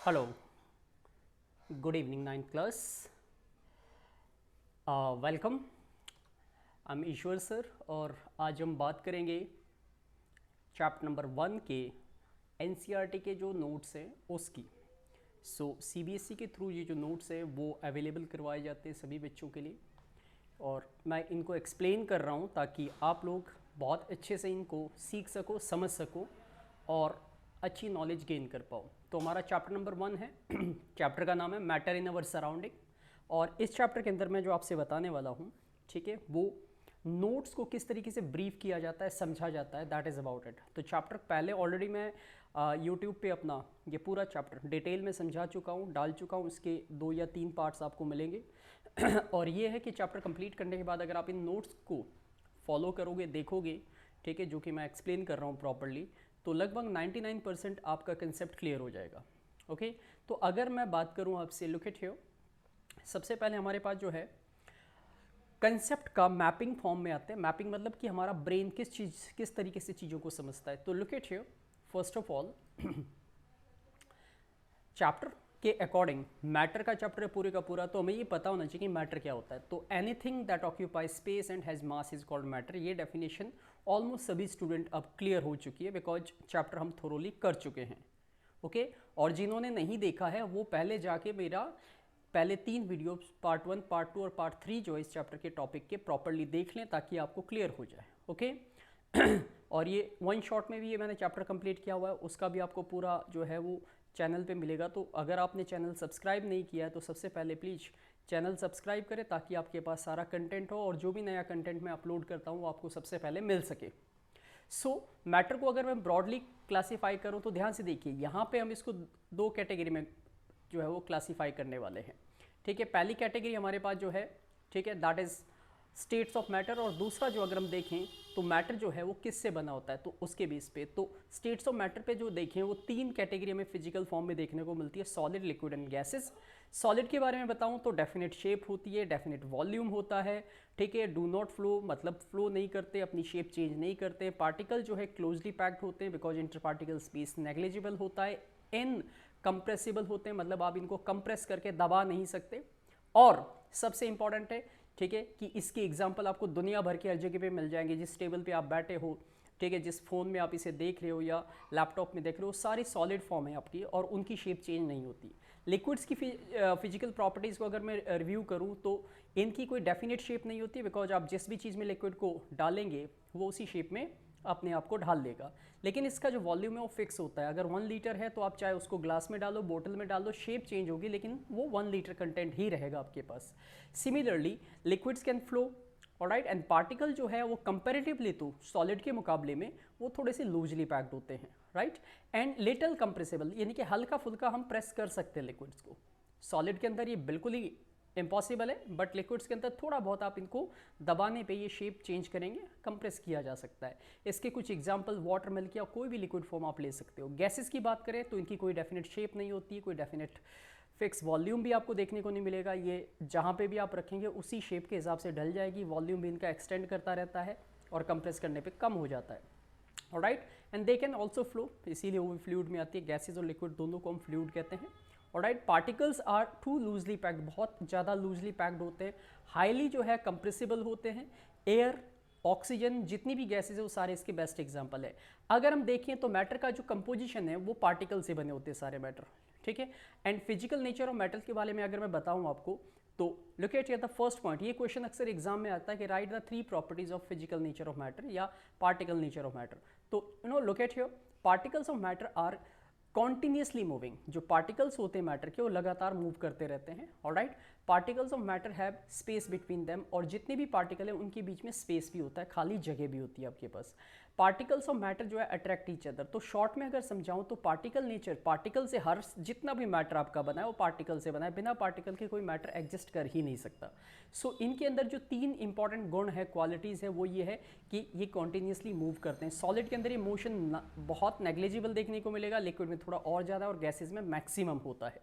Hello, good evening ninth class. Welcome. I am Ishwar sir और आज हम बात करेंगे चैप्टर नंबर 1 के एनसीईआरटी के जो नोट्स हैं उसकी। सीबीएसई के थ्रू ये जो नोट्स हैं वो अवेलेबल करवाए जाते हैं सभी बच्चों के लिए और मैं इनको एक्सप्लेन कर रहा हूँ ताकि आप लोग बहुत अच्छे से इनको सीख सको, समझ सको और अच्छी नॉलेज गेन कर पाओ। तो हमारा चैप्टर नंबर 1 है। चैप्टर का नाम है मैटर इन अवर सराउंडिंग और इस चैप्टर के अंदर मैं जो आपसे बताने वाला हूँ, ठीक है, वो नोट्स को किस तरीके से ब्रीफ किया जाता है, समझा जाता है, दैट इज़ अबाउट इट। तो चैप्टर पहले ऑलरेडी मैं यूट्यूब पे अपना ये पूरा चैप्टर डिटेल में समझा चुका हूँ, डाल चुका हूँ। इसके 2 या 3 पार्ट्स आपको मिलेंगे और ये है कि चैप्टर कंप्लीट करने के बाद अगर आप इन नोट्स को फॉलो करोगे, देखोगे, ठीक है, जो कि मैं एक्सप्लेन कर रहा हूँ प्रॉपरली, तो लगभग 99% आपका कंसेप्ट क्लियर हो जाएगा। ओके, तो अगर मैं बात करूँ आपसे, लुक एट हियर, सबसे पहले हमारे पास जो है कंसेप्ट का मैपिंग फॉर्म में आते हैं। मैपिंग मतलब कि हमारा ब्रेन किस तरीके से चीज़ों को समझता है। तो look at here, first of all chapter के अकॉर्डिंग, मैटर का चैप्टर है पूरे का पूरा, तो हमें ये पता होना चाहिए कि मैटर क्या होता है। तो anything that occupies space and has mass is called matter. ये डेफिनेशन ऑलमोस्ट सभी स्टूडेंट अब क्लियर हो चुकी है बिकॉज चैप्टर हम थोरोली कर चुके हैं। ओके, और जिन्होंने नहीं देखा है वो पहले जाके मेरा पहले 3 वीडियो पार्ट 1, पार्ट 2 और पार्ट 3 जो है इस चैप्टर के टॉपिक के प्रॉपरली देख लें ताकि आपको क्लियर हो जाए। ओके और ये वन शॉट में भी ये मैंने चैप्टर कंप्लीट किया हुआ है, उसका भी आपको पूरा जो है वो चैनल पे मिलेगा। तो अगर आपने चैनल सब्सक्राइब नहीं किया है तो सबसे पहले प्लीज़ चैनल सब्सक्राइब करें ताकि आपके पास सारा कंटेंट हो और जो भी नया कंटेंट मैं अपलोड करता हूँ वो आपको सबसे पहले मिल सके। मैटर को अगर मैं ब्रॉडली क्लासीफाई करूँ तो ध्यान से देखिए, यहाँ पे हम इसको 2 कैटेगरी में जो है वो क्लासीफाई करने वाले हैं। ठीक है, पहली कैटेगरी हमारे पास जो है, ठीक है, that is states of matter, और दूसरा जो अगर हम देखें तो मैटर जो है वो किससे बना होता है तो उसके बेस पे। तो स्टेट्स ऑफ मैटर पे जो देखें वो 3 कैटेगरी में फिजिकल फॉर्म में देखने को मिलती है, solid, liquid and gases. Solid के बारे में बताऊं तो डेफिनेट शेप होती है, डेफिनेट वॉल्यूम होता है, ठीक है, डू नॉट फ्लो मतलब फ्लो नहीं करते, अपनी शेप चेंज नहीं करते। पार्टिकल जो है क्लोजली पैक्ड होते हैं because inter particle space negligible होता है। इन कंप्रेसिबल होते हैं मतलब आप इनको कंप्रेस करके दबा नहीं सकते। और सबसे इंपॉर्टेंट है, ठीक है, कि इसकी एग्जांपल आपको दुनिया भर के हर जगह पे मिल जाएंगे। जिस टेबल पे आप बैठे हो, ठीक है, जिस फ़ोन में आप इसे देख रहे हो या लैपटॉप में देख रहे हो, सारी सॉलिड फॉर्म है आपकी और उनकी शेप चेंज नहीं होती। लिक्विड्स की फिजिकल प्रॉपर्टीज़ को अगर मैं रिव्यू करूँ तो इनकी कोई डेफिनेट शेप नहीं होती बिकॉज आप जिस भी चीज़ में लिक्विड को डालेंगे वो उसी शेप में अपने आप को ढाल देगा। लेकिन इसका जो वॉल्यूम है वो फिक्स होता है। अगर 1 लीटर है तो आप चाहे उसको ग्लास में डालो, बोतल में डालो, शेप चेंज होगी लेकिन वो 1 लीटर कंटेंट ही रहेगा आपके पास। Similarly liquids can flow, alright, and particle जो है वो कंपेरेटिवली तो सॉलिड के मुकाबले में वो थोड़े से लूजली पैक्ड होते हैं, राइट, एंड लिटिल कंप्रेसिबल, यानी कि हल्का फुल्का हम प्रेस कर सकते हैं लिक्विड्स को। सॉलिड के अंदर ये बिल्कुल ही इम्पॉसिबल है, बट लिक्विड्स के अंदर थोड़ा बहुत आप इनको दबाने पे ये शेप चेंज करेंगे, कंप्रेस किया जा सकता है। इसके कुछ एग्जांपल वाटर मिल्क या कोई भी लिक्विड फॉर्म आप ले सकते हो। गैसेस की बात करें तो इनकी कोई डेफिनेट शेप नहीं होती है, कोई डेफिनेट फिक्स वॉल्यूम भी आपको देखने को नहीं मिलेगा। ये जहाँ पे भी आप रखेंगे उसी शेप के हिसाब से ढल जाएगी, वॉल्यूम भी इनका एक्सटेंड करता रहता है और कंप्रेस करने पे कम हो जाता है, alright, and they can also flow, इसीलिए वो भी फ्लूइड में आती है। गैसेज और लिक्विड दोनों को हम फ्लूइड कहते हैं, alright. Particles are too loosely packed, बहुत ज़्यादा लूजली पैक्ड होते हैं, हाईली जो है कंप्रेसिबल होते हैं। एयर, ऑक्सीजन, जितनी भी गैसेज है वो सारे इसके बेस्ट एग्जांपल है। अगर हम देखें तो मैटर का जो कंपोजिशन है वो पार्टिकल से बने होते हैं सारे मैटर, ठीक है। And physical nature of metal के बारे में अगर मैं बताऊं आपको तो look at here the first point. ये क्वेश्चन अक्सर एग्जाम में आता है कि write the 3 properties of physical nature of matter या पार्टिकल नेचर ऑफ मैटर। तो look at here, particles of matter are continuously moving. जो पार्टिकल्स होते हैं मैटर के वो लगातार मूव करते रहते हैं, alright. Particles of matter have space between them, और जितने भी पार्टिकल हैं उनके बीच में स्पेस भी होता है, खाली जगह भी होती है आपके पास। पार्टिकल्स ऑफ मैटर जो है अट्रैक्ट ईच अदर। तो शॉर्ट में अगर समझाऊं तो पार्टिकल नेचर, पार्टिकल से हर जितना भी मैटर आपका बना है वो पार्टिकल से बना है, बिना पार्टिकल के कोई मैटर एग्जिस्ट कर ही नहीं सकता। इनके अंदर जो 3 इंपॉर्टेंट गुण है, क्वालिटीज़ है, वो ये है कि ये कॉन्टिन्यूसली मूव करते हैं। सॉलिड के अंदर ये मोशन बहुत नेग्लिजिबल देखने को मिलेगा, लिक्विड में थोड़ा और ज़्यादा और गैसेज में मैक्सिमम होता है,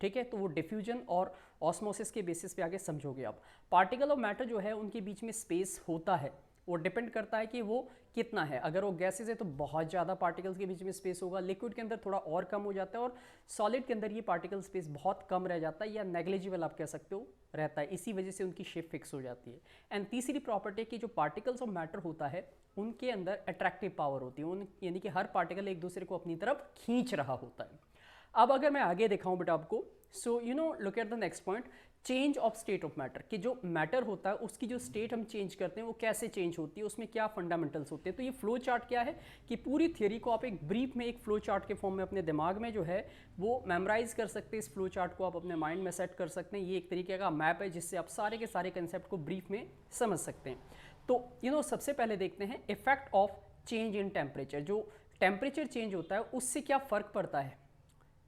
ठीक है। तो वो डिफ्यूजन और ऑस्मोसिस के बेसिस पे आगे समझोगे आप। पार्टिकल ऑफ मैटर जो है उनके बीच में स्पेस होता है, वो डिपेंड करता है कि वो कितना है। अगर वो गैसेज है तो बहुत ज़्यादा पार्टिकल्स के बीच में स्पेस होगा, लिक्विड के अंदर थोड़ा और कम हो जाता है, और सॉलिड के अंदर ये पार्टिकल स्पेस बहुत कम रह जाता है, या नेग्लिजिबल आप कह सकते हो रहता है। इसी वजह से उनकी शेप फिक्स हो जाती है। एंड तीसरी प्रॉपर्टी कि जो पार्टिकल्स ऑफ मैटर होता है उनके अंदर अट्रैक्टिव पावर होती है, यानी कि हर पार्टिकल एक दूसरे को अपनी तरफ खींच रहा होता है। अब अगर मैं आगे दिखाऊं बेटा आपको, so you know look at the next point, change of state of matter, कि जो मैटर होता है उसकी जो स्टेट हम चेंज करते हैं वो कैसे चेंज होती है, उसमें क्या फंडामेंटल्स होते हैं। तो ये फ्लो चार्ट क्या है कि पूरी थियोरी को आप एक ब्रीफ में एक फ्लो चार्ट के फॉर्म में अपने दिमाग में जो है वो मेमोराइज कर सकते हैं। इस फ्लो चार्ट को आप अपने माइंड में सेट कर सकते हैं। ये एक तरीके का मैप है जिससे आप सारे के सारे कंसेप्ट को ब्रीफ में समझ सकते हैं। तो सबसे पहले देखते हैं effect of change in temperature. जो टेम्परेचर चेंज होता है उससे क्या फ़र्क पड़ता है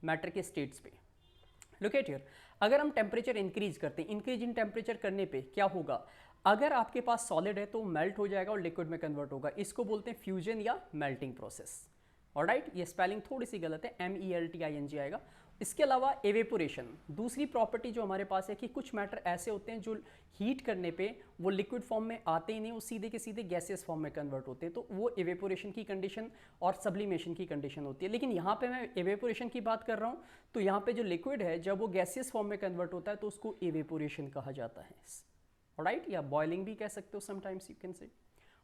मैटर के स्टेट्स पे। लुक एट हियर, अगर हम टेम्परेचर इंक्रीज करते हैं, इंक्रीज इन टेम्परेचर करने पे क्या होगा, अगर आपके पास सॉलिड है तो मेल्ट हो जाएगा और लिक्विड में कन्वर्ट होगा। इसको बोलते हैं फ्यूजन या मेल्टिंग प्रोसेस। ऑलराइट, ये स्पेलिंग थोड़ी सी गलत है, MELTING आएगा। इसके अलावा एवेपोरेशन, दूसरी प्रॉपर्टी जो हमारे पास है कि कुछ मैटर ऐसे होते हैं जो हीट करने पे वो लिक्विड फॉर्म में आते ही नहीं, वो सीधे के सीधे गैसियस फॉर्म में कन्वर्ट होते हैं, तो वो एवेपोरेशन की कंडीशन और सब्लिमेशन की कंडीशन होती है। लेकिन यहाँ पे मैं एवेपोरेशन की बात कर रहा हूँ, तो यहाँ पे जो लिक्विड है जब वो गैसियस फॉर्म में कन्वर्ट होता है तो उसको एवेपोरेशन कहा जाता है। ऑलराइट, या बॉइलिंग भी कह सकते हो sometimes you can say.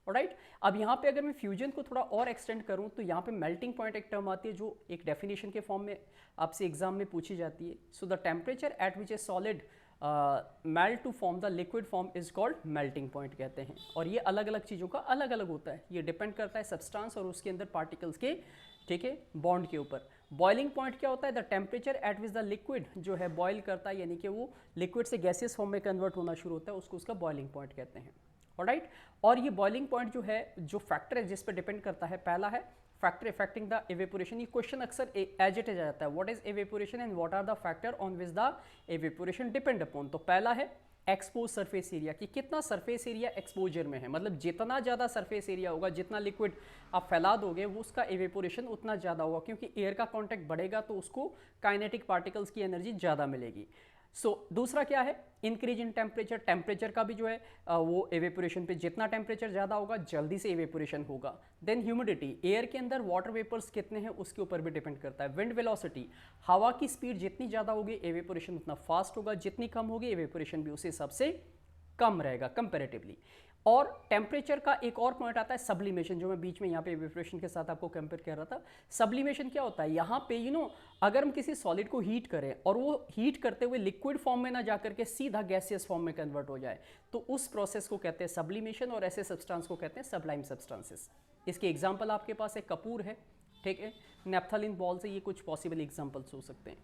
Alright, अब यहाँ पे अगर मैं फ्यूजन को थोड़ा और एक्सटेंड करूँ तो यहाँ पे मेल्टिंग पॉइंट एक टर्म आती है जो एक डेफिनेशन के फॉर्म में आपसे एग्जाम में पूछी जाती है। So the temperature at which a solid melt to form the liquid form is called melting point कहते हैं। और ये अलग अलग चीज़ों का अलग अलग होता है, ये डिपेंड करता है सब्सटेंस और उसके अंदर पार्टिकल्स के, ठीक है, बॉन्ड के ऊपर। बॉइलिंग पॉइंट क्या होता है, the temperature at which the liquid जो है बॉयल करता है, यानी कि वो लिक्विड से गैसियस फॉर्म में कन्वर्ट होना शुरू होता है, उसको उसका बॉइलिंग पॉइंट कहते हैं। ऑलराइट, और ये बॉइलिंग पॉइंट जो है, जो फैक्टर है जिस पर डिपेंड करता है, पहला है फैक्टर इफेक्टिंग द एवेपोरेशन। ये क्वेश्चन अक्सर एज इट इज आ जाता है, what is evaporation and what are the factor on which the evaporation depend upon. तो पहला है एक्सपोज सरफेस एरिया, कि कितना सरफेस एरिया एक्सपोजर में है, मतलब जितना ज़्यादा सरफेस एरिया होगा, जितना लिक्विड आप फैला दोगे वो उसका एवेपोरेशन उतना ज़्यादा होगा, क्योंकि एयर का कॉन्टैक्ट बढ़ेगा तो उसको काइनेटिक पार्टिकल्स की एनर्जी ज़्यादा मिलेगी। दूसरा क्या है, इंक्रीज इन टेम्परेचर, टेम्परेचर का भी जो है वो एवेपोरेशन पे, जितना टेम्परेचर ज़्यादा होगा जल्दी से एवेपोरेशन होगा। देन ह्यूमिडिटी, एयर के अंदर वाटर वेपर्स कितने हैं उसके ऊपर भी डिपेंड करता है। विंड वेलोसिटी, हवा की स्पीड जितनी ज़्यादा होगी एवेपोरेशन उतना फास्ट होगा, जितनी कम होगी एवेपोरेशन भी उसी हिसाब से कम रहेगा कंपेरेटिवली। और टेम्परेचर का एक और पॉइंट आता है सब्लिमेशन, जो मैं बीच में यहाँ पे एवेपोरेशन के साथ आपको कंपेयर कर रहा था। सब्लिमेशन क्या होता है, यहाँ पे अगर हम किसी सॉलिड को हीट करें और वो हीट करते हुए लिक्विड फॉर्म में ना जाकर के सीधा गैसियस फॉर्म में कन्वर्ट हो जाए, तो उस प्रोसेस को कहते हैं सब्लिमेशन, और ऐसे सब्सटेंस को कहते हैं सब्लाइम सब्सटेंसेस। इसके एग्जाम्पल आपके पास एक कपूर है, ठीक है, नेफ्थलीन बॉल से, ये कुछ पॉसिबल एग्जाम्पल्स हो सकते हैं।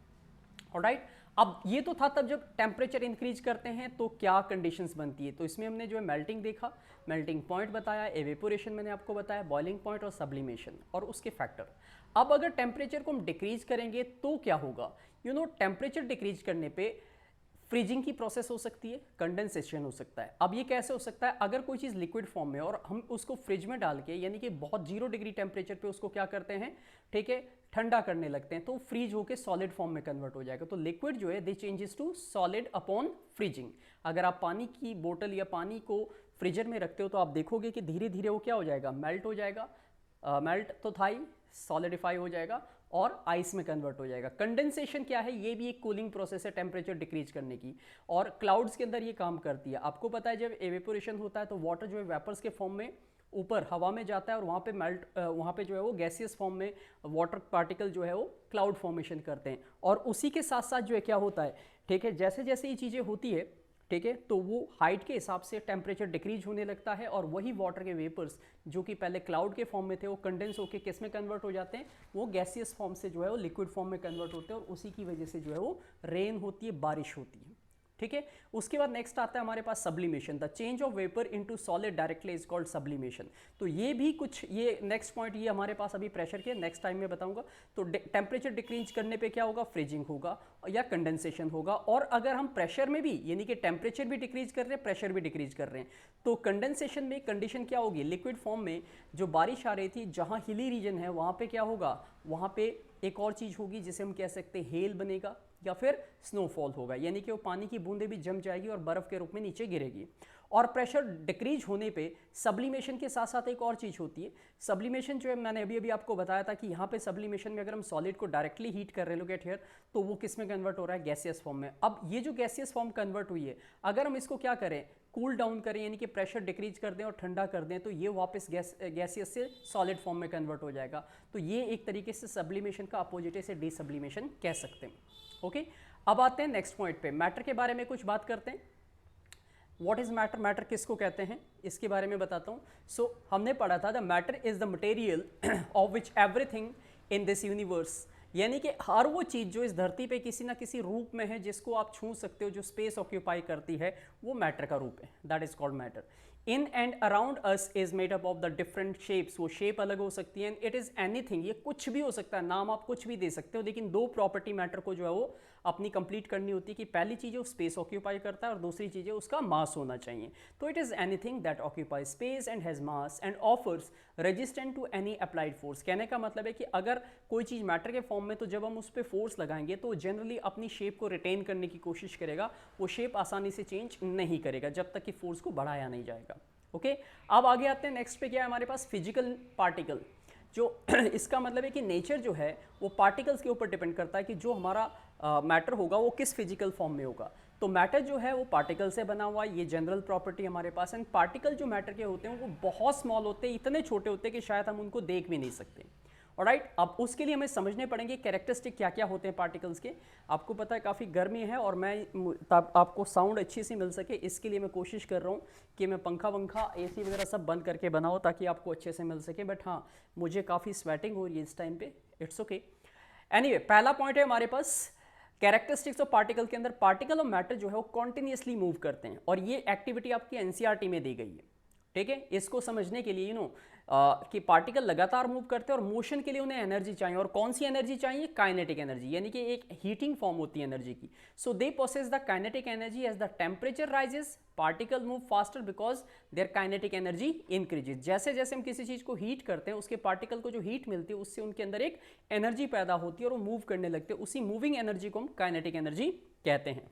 ऑलराइट, अब ये तो था तब जब टेम्परेचर इंक्रीज करते हैं तो क्या कंडीशंस बनती है। तो इसमें हमने जो है मेल्टिंग देखा, मेल्टिंग पॉइंट बताया, एवेपोरेशन मैंने आपको बताया, बॉइलिंग पॉइंट और सब्लिमेशन और उसके फैक्टर। अब अगर टेम्परेचर को हम डिक्रीज करेंगे तो क्या होगा, टेम्परेचर डिक्रीज करने पे फ्रीजिंग की प्रोसेस हो सकती है, कंडेंसेशन हो सकता है। अब ये कैसे हो सकता है, अगर कोई चीज़ लिक्विड फॉर्म में और हम उसको फ्रिज में डाल के, यानी कि बहुत 0 डिग्री टेम्परेचर पे उसको क्या करते हैं, ठीक है, ठंडा करने लगते हैं, तो फ्रीज होकर सॉलिड फॉर्म में कन्वर्ट हो जाएगा। तो लिक्विड जो है they changes to solid upon freezing. अगर आप पानी की बोतल या पानी को फ्रीजर में रखते हो तो आप देखोगे कि धीरे धीरे वो क्या हो जाएगा, मेल्ट हो जाएगा, मेल्ट तो था ही, सॉलिडिफाई हो जाएगा और आइस में कन्वर्ट हो जाएगा। कंडेंसेशन क्या है, ये भी एक कूलिंग प्रोसेस है टेम्परेचर डिक्रीज करने की, और क्लाउड्स के अंदर ये काम करती है। आपको पता है जब एवेपोरेशन होता है तो वाटर जो है वेपर्स के फॉर्म में ऊपर हवा में जाता है और वहाँ पे जो है वो गैसियस फॉर्म में वाटर पार्टिकल जो है वो क्लाउड फॉर्मेशन करते हैं। और उसी के साथ साथ जो है क्या होता है, ठीक है, जैसे जैसे ये चीज़ें होती है, ठीक है, तो वो हाइट के हिसाब से टेम्परेचर डिक्रीज होने लगता है, और वही वाटर के वेपर्स जो कि पहले क्लाउड के फॉर्म में थे वो कंडेंस होकर किस में कन्वर्ट हो जाते हैं, वो गैसियस फॉर्म से जो है वो लिक्विड फॉर्म में कन्वर्ट होते हैं, और उसी की वजह से जो है वो रेन होती है, बारिश होती है। ठीक है, उसके बाद नेक्स्ट आता है हमारे पास sublimation, the change of vapour into solid directly is called sublimation. तो ये भी कुछ, ये नेक्स्ट पॉइंट ये हमारे पास अभी प्रेशर के, नेक्स्ट टाइम में बताऊंगा। तो टेम्परेचर डिक्रीज करने पे क्या होगा, फ्रीजिंग होगा या कंडेंसेशन होगा। और अगर हम प्रेशर में भी, यानी कि टेम्परेचर भी डिक्रीज कर रहे हैं, प्रेशर भी डिक्रीज कर रहे हैं, तो कंडेंसेशन में कंडीशन क्या होगी, लिक्विड फॉर्म में जो बारिश आ रही थी, जहाँ हिली रीजन है वहाँ पे क्या होगा, वहाँ पे एक और चीज़ होगी जिसे हम कह सकते हैं हेल बनेगा या फिर स्नोफॉल होगा, यानी कि वो पानी की बूंदें भी जम जाएगी और बर्फ़ के रूप में नीचे गिरेगी। और प्रेशर डिक्रीज होने पे सब्लिमेशन के साथ साथ एक और चीज़ होती है। सब्लिमेशन जो है मैंने अभी अभी आपको बताया था कि यहाँ पे सब्लिमेशन में अगर हम सॉलिड को डायरेक्टली हीट कर रहे हैं, लुक एट हियर, तो वो किस में कन्वर्ट हो रहा है, गैसियस फॉर्म में। अब ये जो गैसियस फॉर्म कन्वर्ट हुई है, अगर हम इसको क्या करें, कूल डाउन करें, यानी कि प्रेशर डिक्रीज कर दें और ठंडा कर दें, तो ये वापस गैसियस से सॉलिड फॉर्म में कन्वर्ट हो जाएगा। तो ये एक तरीके से सब्लिमेशन का अपोजिट है, इसे डीसब्लिमेशन कह सकते हैं। ओके, अब आते हैं नेक्स्ट पॉइंट पे, मैटर के बारे में कुछ बात करते हैं। व्हाट इज मैटर, मैटर किसको कहते हैं, इसके बारे में बताता हूँ। सो हमने पढ़ा था the matter is the material of which everything in this universe, यानी कि हर वो चीज़ जो इस धरती पे किसी ना किसी रूप में है, जिसको आप छू सकते हो, जो स्पेस ऑक्यूपाई करती है, वो मैटर का रूप है, that is called matter. In and around us is made up of the different shapes, वो शेप अलग हो सकती है, एंड इट इज एनीथिंग, ये कुछ भी हो सकता है, नाम आप कुछ भी दे सकते हो, लेकिन दो प्रॉपर्टी मैटर को जो है वो अपनी कंप्लीट करनी होती है कि पहली चीज़ है वो स्पेस ऑक्यूपाई करता है और दूसरी चीज़ है उसका मास होना चाहिए। तो it is anything that occupy space and has mass and offers resistant to any applied force. कहने का मतलब है कि अगर कोई चीज़ मैटर के फॉर्म में, तो जब हम उस पर फोर्स लगाएंगे तो जनरली अपनी शेप को रिटेन करने की कोशिश करेगा, वो शेप आसानी से चेंज नहीं करेगा जब तक कि फोर्स को बढ़ाया नहीं जाएगा। ओके, अब आगे आते हैं नेक्स्ट पे, क्या है हमारे पास, फिजिकल पार्टिकल। जो इसका मतलब है कि नेचर जो है वो पार्टिकल्स के ऊपर डिपेंड करता है कि जो हमारा मैटर होगा वो किस फिजिकल फॉर्म में होगा। तो मैटर जो है वो पार्टिकल से बना हुआ है, ये जनरल प्रॉपर्टी हमारे पास। एंड पार्टिकल जो मैटर के होते हैं वो बहुत स्मॉल होते हैं, इतने छोटे होते हैं कि शायद हम उनको देख भी नहीं सकते। ऑलराइट, अब उसके लिए हमें समझने पड़ेंगे कैरेक्टरिस्टिक क्या क्या होते हैं पार्टिकल्स के। आपको पता है काफ़ी गर्मी है और मैं आपको साउंड अच्छी सी मिल सके, इसके लिए मैं कोशिश कर रहा हूँ कि मैं पंखा वंखा AC वगैरह सब बंद करके बनाऊँ ताकि आपको अच्छे से मिल सके। बट हाँ, मुझे काफ़ी स्वेटिंग हो रही है इस टाइम पे, इट्स ओके। एनीवे, पहला पॉइंट है हमारे पास कैरेक्टरिस्टिक्स ऑफ पार्टिकल के अंदर, पार्टिकल और मैटर जो है वो कॉन्टिन्यूसली मूव करते हैं, और ये एक्टिविटी आपकी NCERT में दी गई है। ठीक है, इसको समझने के लिए कि पार्टिकल लगातार मूव करते हैं और मोशन के लिए उन्हें एनर्जी चाहिए, और कौन सी एनर्जी चाहिए, काइनेटिक एनर्जी, यानी कि एक हीटिंग फॉर्म होती है एनर्जी की। So they possess the kinetic energy as the temperature rises, particle move faster because their kinetic energy increases. जैसे जैसे हम किसी चीज़ को हीट करते हैं, उसके पार्टिकल को जो हीट मिलती है उससे उनके अंदर एक एनर्जी पैदा होती है और वो मूव करने लगते हैं, उसी मूविंग एनर्जी को हम काइनेटिक एनर्जी कहते हैं।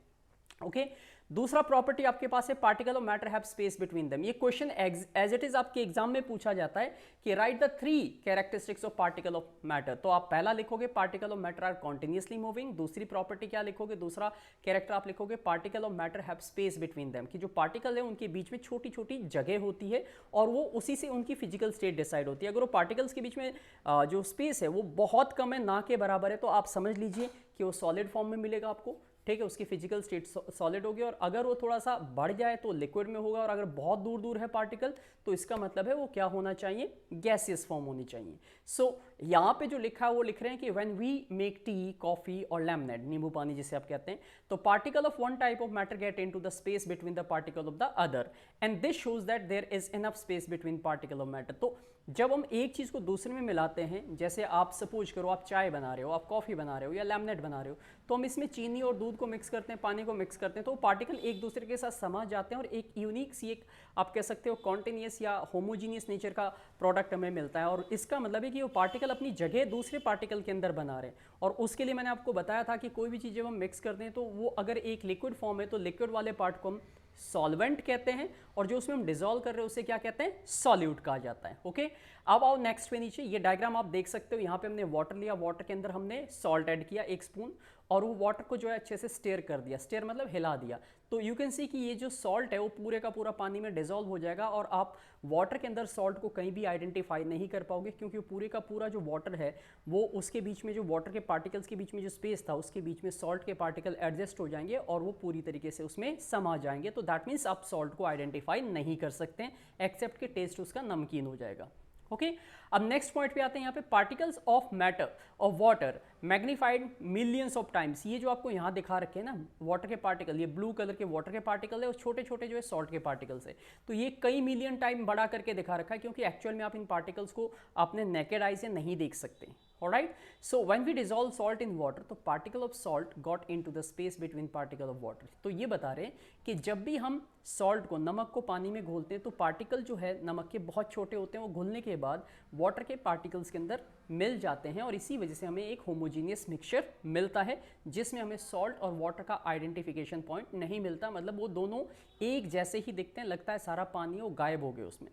ओके, दूसरा प्रॉपर्टी आपके पास है, पार्टिकल और matter have space between them. ये क्वेश्चन एज इट इज आपके एग्जाम में पूछा जाता है कि write the 3 characteristics of particle of matter. तो आप पहला लिखोगे particle of matter are continuously moving, दूसरी प्रॉपर्टी क्या लिखोगे, दूसरा कैरेक्टर आप लिखोगे particle of matter have space between them, कि जो पार्टिकल है उनके बीच में छोटी छोटी जगह होती है और वो उसी से उनकी फिजिकल स्टेट डिसाइड होती है। अगर वो पार्टिकल्स के बीच में जो स्पेस है वो बहुत कम है, ना के बराबर है, तो आप समझ लीजिए कि वो सॉलिड फॉर्म में मिलेगा आपको। ठीक है, उसकी फिजिकल स्टेट सॉलिड होगी, और अगर वो थोड़ा सा बढ़ जाए तो लिक्विड में होगा, और अगर बहुत दूर दूर है पार्टिकल तो इसका मतलब है वो क्या होना चाहिए, गैसियस फॉर्म होनी चाहिए। सो यहाँ पे जो लिखा है वो लिख रहे हैं कि when we make tea, coffee और लेमनेड, नींबू पानी जिसे आप कहते हैं, तो particle of one type of matter get into the space between the particle of the other, and this shows that there is enough space between particle of matter. तो जब हम एक चीज़ को दूसरे में मिलाते हैं, जैसे आप सपोज करो आप चाय बना रहे हो, आप कॉफ़ी बना रहे हो या लेमनेड बना रहे हो, तो हम इसमें चीनी और दूध को मिक्स करते हैं, पानी को मिक्स करते हैं, तो पार्टिकल एक दूसरे के साथ समा जाते हैं और एक यूनिक सी, एक आप कह सकते हो कॉन्टिन्यूस या होमोजीनियस नेचर का प्रोडक्ट हमें मिलता है। और इसका मतलब है कि वो पार्टिकल अपनी जगह दूसरे पार्टिकल के अंदर बना रहे हैं। और उसके लिए मैंने आपको बताया था कि कोई भी चीज़ जब हम मिक्स करते हैं तो वो अगर एक लिक्विड फॉर्म है तो लिक्विड वाले पार्ट को हम सॉल्वेंट कहते हैं, और जो उसमें हम डिसॉल्व कर रहे हैं उसे क्या कहते हैं, सॉल्यूट कहा जाता है। ओके, अब आओ नेक्स्ट पे नीचे, ये डायग्राम आप देख सकते हो, यहाँ पे हमने वाटर लिया, वाटर के अंदर हमने सॉल्ट ऐड किया 1 स्पून, और वो वाटर को जो है अच्छे से स्टेयर कर दिया, स्टेयर मतलब हिला दिया, तो यू कैन सी कि ये जो सॉल्ट है वो पूरे का पूरा पानी में डिसॉल्व हो जाएगा, और आप वाटर के अंदर सॉल्ट को कहीं भी आइडेंटिफाई नहीं कर पाओगे, क्योंकि पूरे का पूरा जो वाटर है वो उसके बीच में, जो वाटर के पार्टिकल्स के बीच में जो स्पेस था उसके बीच में सॉल्ट के पार्टिकल एडजस्ट हो जाएंगे और वो पूरी तरीके से उसमें समा जाएंगे। तो दैट मीन्स आप सॉल्ट को आइडेंटिफाई नहीं कर सकते हैं, एक्सेप्ट कि टेस्ट उसका नमकीन हो जाएगा। ओके, अब नेक्स्ट पॉइंट पे आते हैं, यहाँ पे particles of matter of water magnified millions of times. ये जो आपको यहाँ दिखा रखे हैं ना वाटर के पार्टिकल, ये ब्लू कलर के वाटर के पार्टिकल है और छोटे छोटे जो है सॉल्ट के पार्टिकल्स है, तो ये कई मिलियन टाइम बड़ा करके दिखा रखा है, क्योंकि एक्चुअल में आप इन पार्टिकल्स को अपने नेकेड आई से नहीं देख सकते। Alright, so when we dissolve salt in water तो particle of salt got into the space between particle of water. तो ये बता रहे हैं कि जब भी हम salt को, नमक को पानी में घोलते हैं तो पार्टिकल जो है नमक के बहुत छोटे होते हैं, वो घुलने के बाद वाटर के पार्टिकल्स के अंदर मिल जाते हैं और इसी वजह से हमें एक होमोजीनियस मिक्सचर मिलता है जिसमें हमें सॉल्ट और वाटर का आइडेंटिफिकेशन पॉइंट नहीं मिलता, मतलब वो दोनों एक जैसे ही दिखते हैं, लगता है सारा पानी वो गायब हो गया उसमें.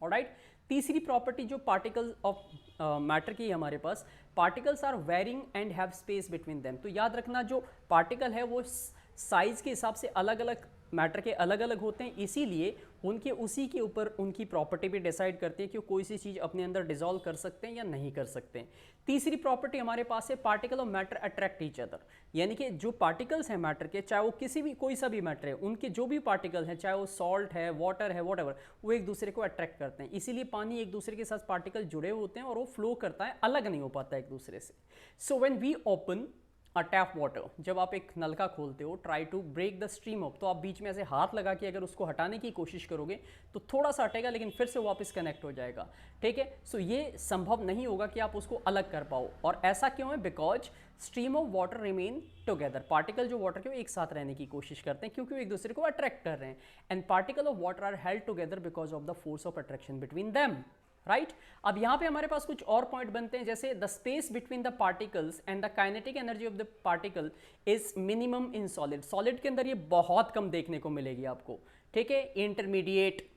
ऑलराइट, तीसरी प्रॉपर्टी जो पार्टिकल्स ऑफ मैटर की है हमारे पास, particles are varying and have space between them. तो याद रखना जो पार्टिकल है वो साइज के हिसाब से अलग अलग मैटर के अलग अलग होते हैं, इसीलिए उनके उसी के ऊपर उनकी प्रॉपर्टी भी डिसाइड करती है कि कोई सी चीज़ अपने अंदर डिसॉल्व कर सकते हैं या नहीं कर सकते हैं. तीसरी प्रॉपर्टी हमारे पास है particle of matter attract each other, यानी कि जो पार्टिकल्स हैं मैटर के, चाहे वो किसी भी कोई सा भी मैटर है, उनके जो भी पार्टिकल हैं, चाहे वो सॉल्ट है, वाटर है, वॉटएवर, वो एक दूसरे को अट्रैक्ट करते हैं. इसीलिए पानी एक दूसरे के साथ पार्टिकल जुड़े होते हैं और वो फ्लो करता है, अलग नहीं हो पाता एक दूसरे से. So when we open a tap water, जब आप एक नलका खोलते हो, try to break the stream of, तो आप बीच में ऐसे हाथ लगा के अगर उसको हटाने की कोशिश करोगे तो थोड़ा सा हटेगा लेकिन फिर से वापस कनेक्ट हो जाएगा. ठीक है, सो ये संभव नहीं होगा कि आप उसको अलग कर पाओ. और ऐसा क्यों है? Because stream of water remain together, particle जो वाटर के वो एक साथ रहने की कोशिश करते हैं क्योंकि वो एक दूसरे को अट्रैक्ट कर रहे हैं. And particle of water are held together because of the force of attraction between them. Right, अब यहाँ पे हमारे पास कुछ और पॉइंट बनते हैं, जैसे the space between the particles and the kinetic energy of the particle is minimum in solid. Solid के अंदर ये बहुत कम देखने को मिलेगी आपको. ठीक है, intermediate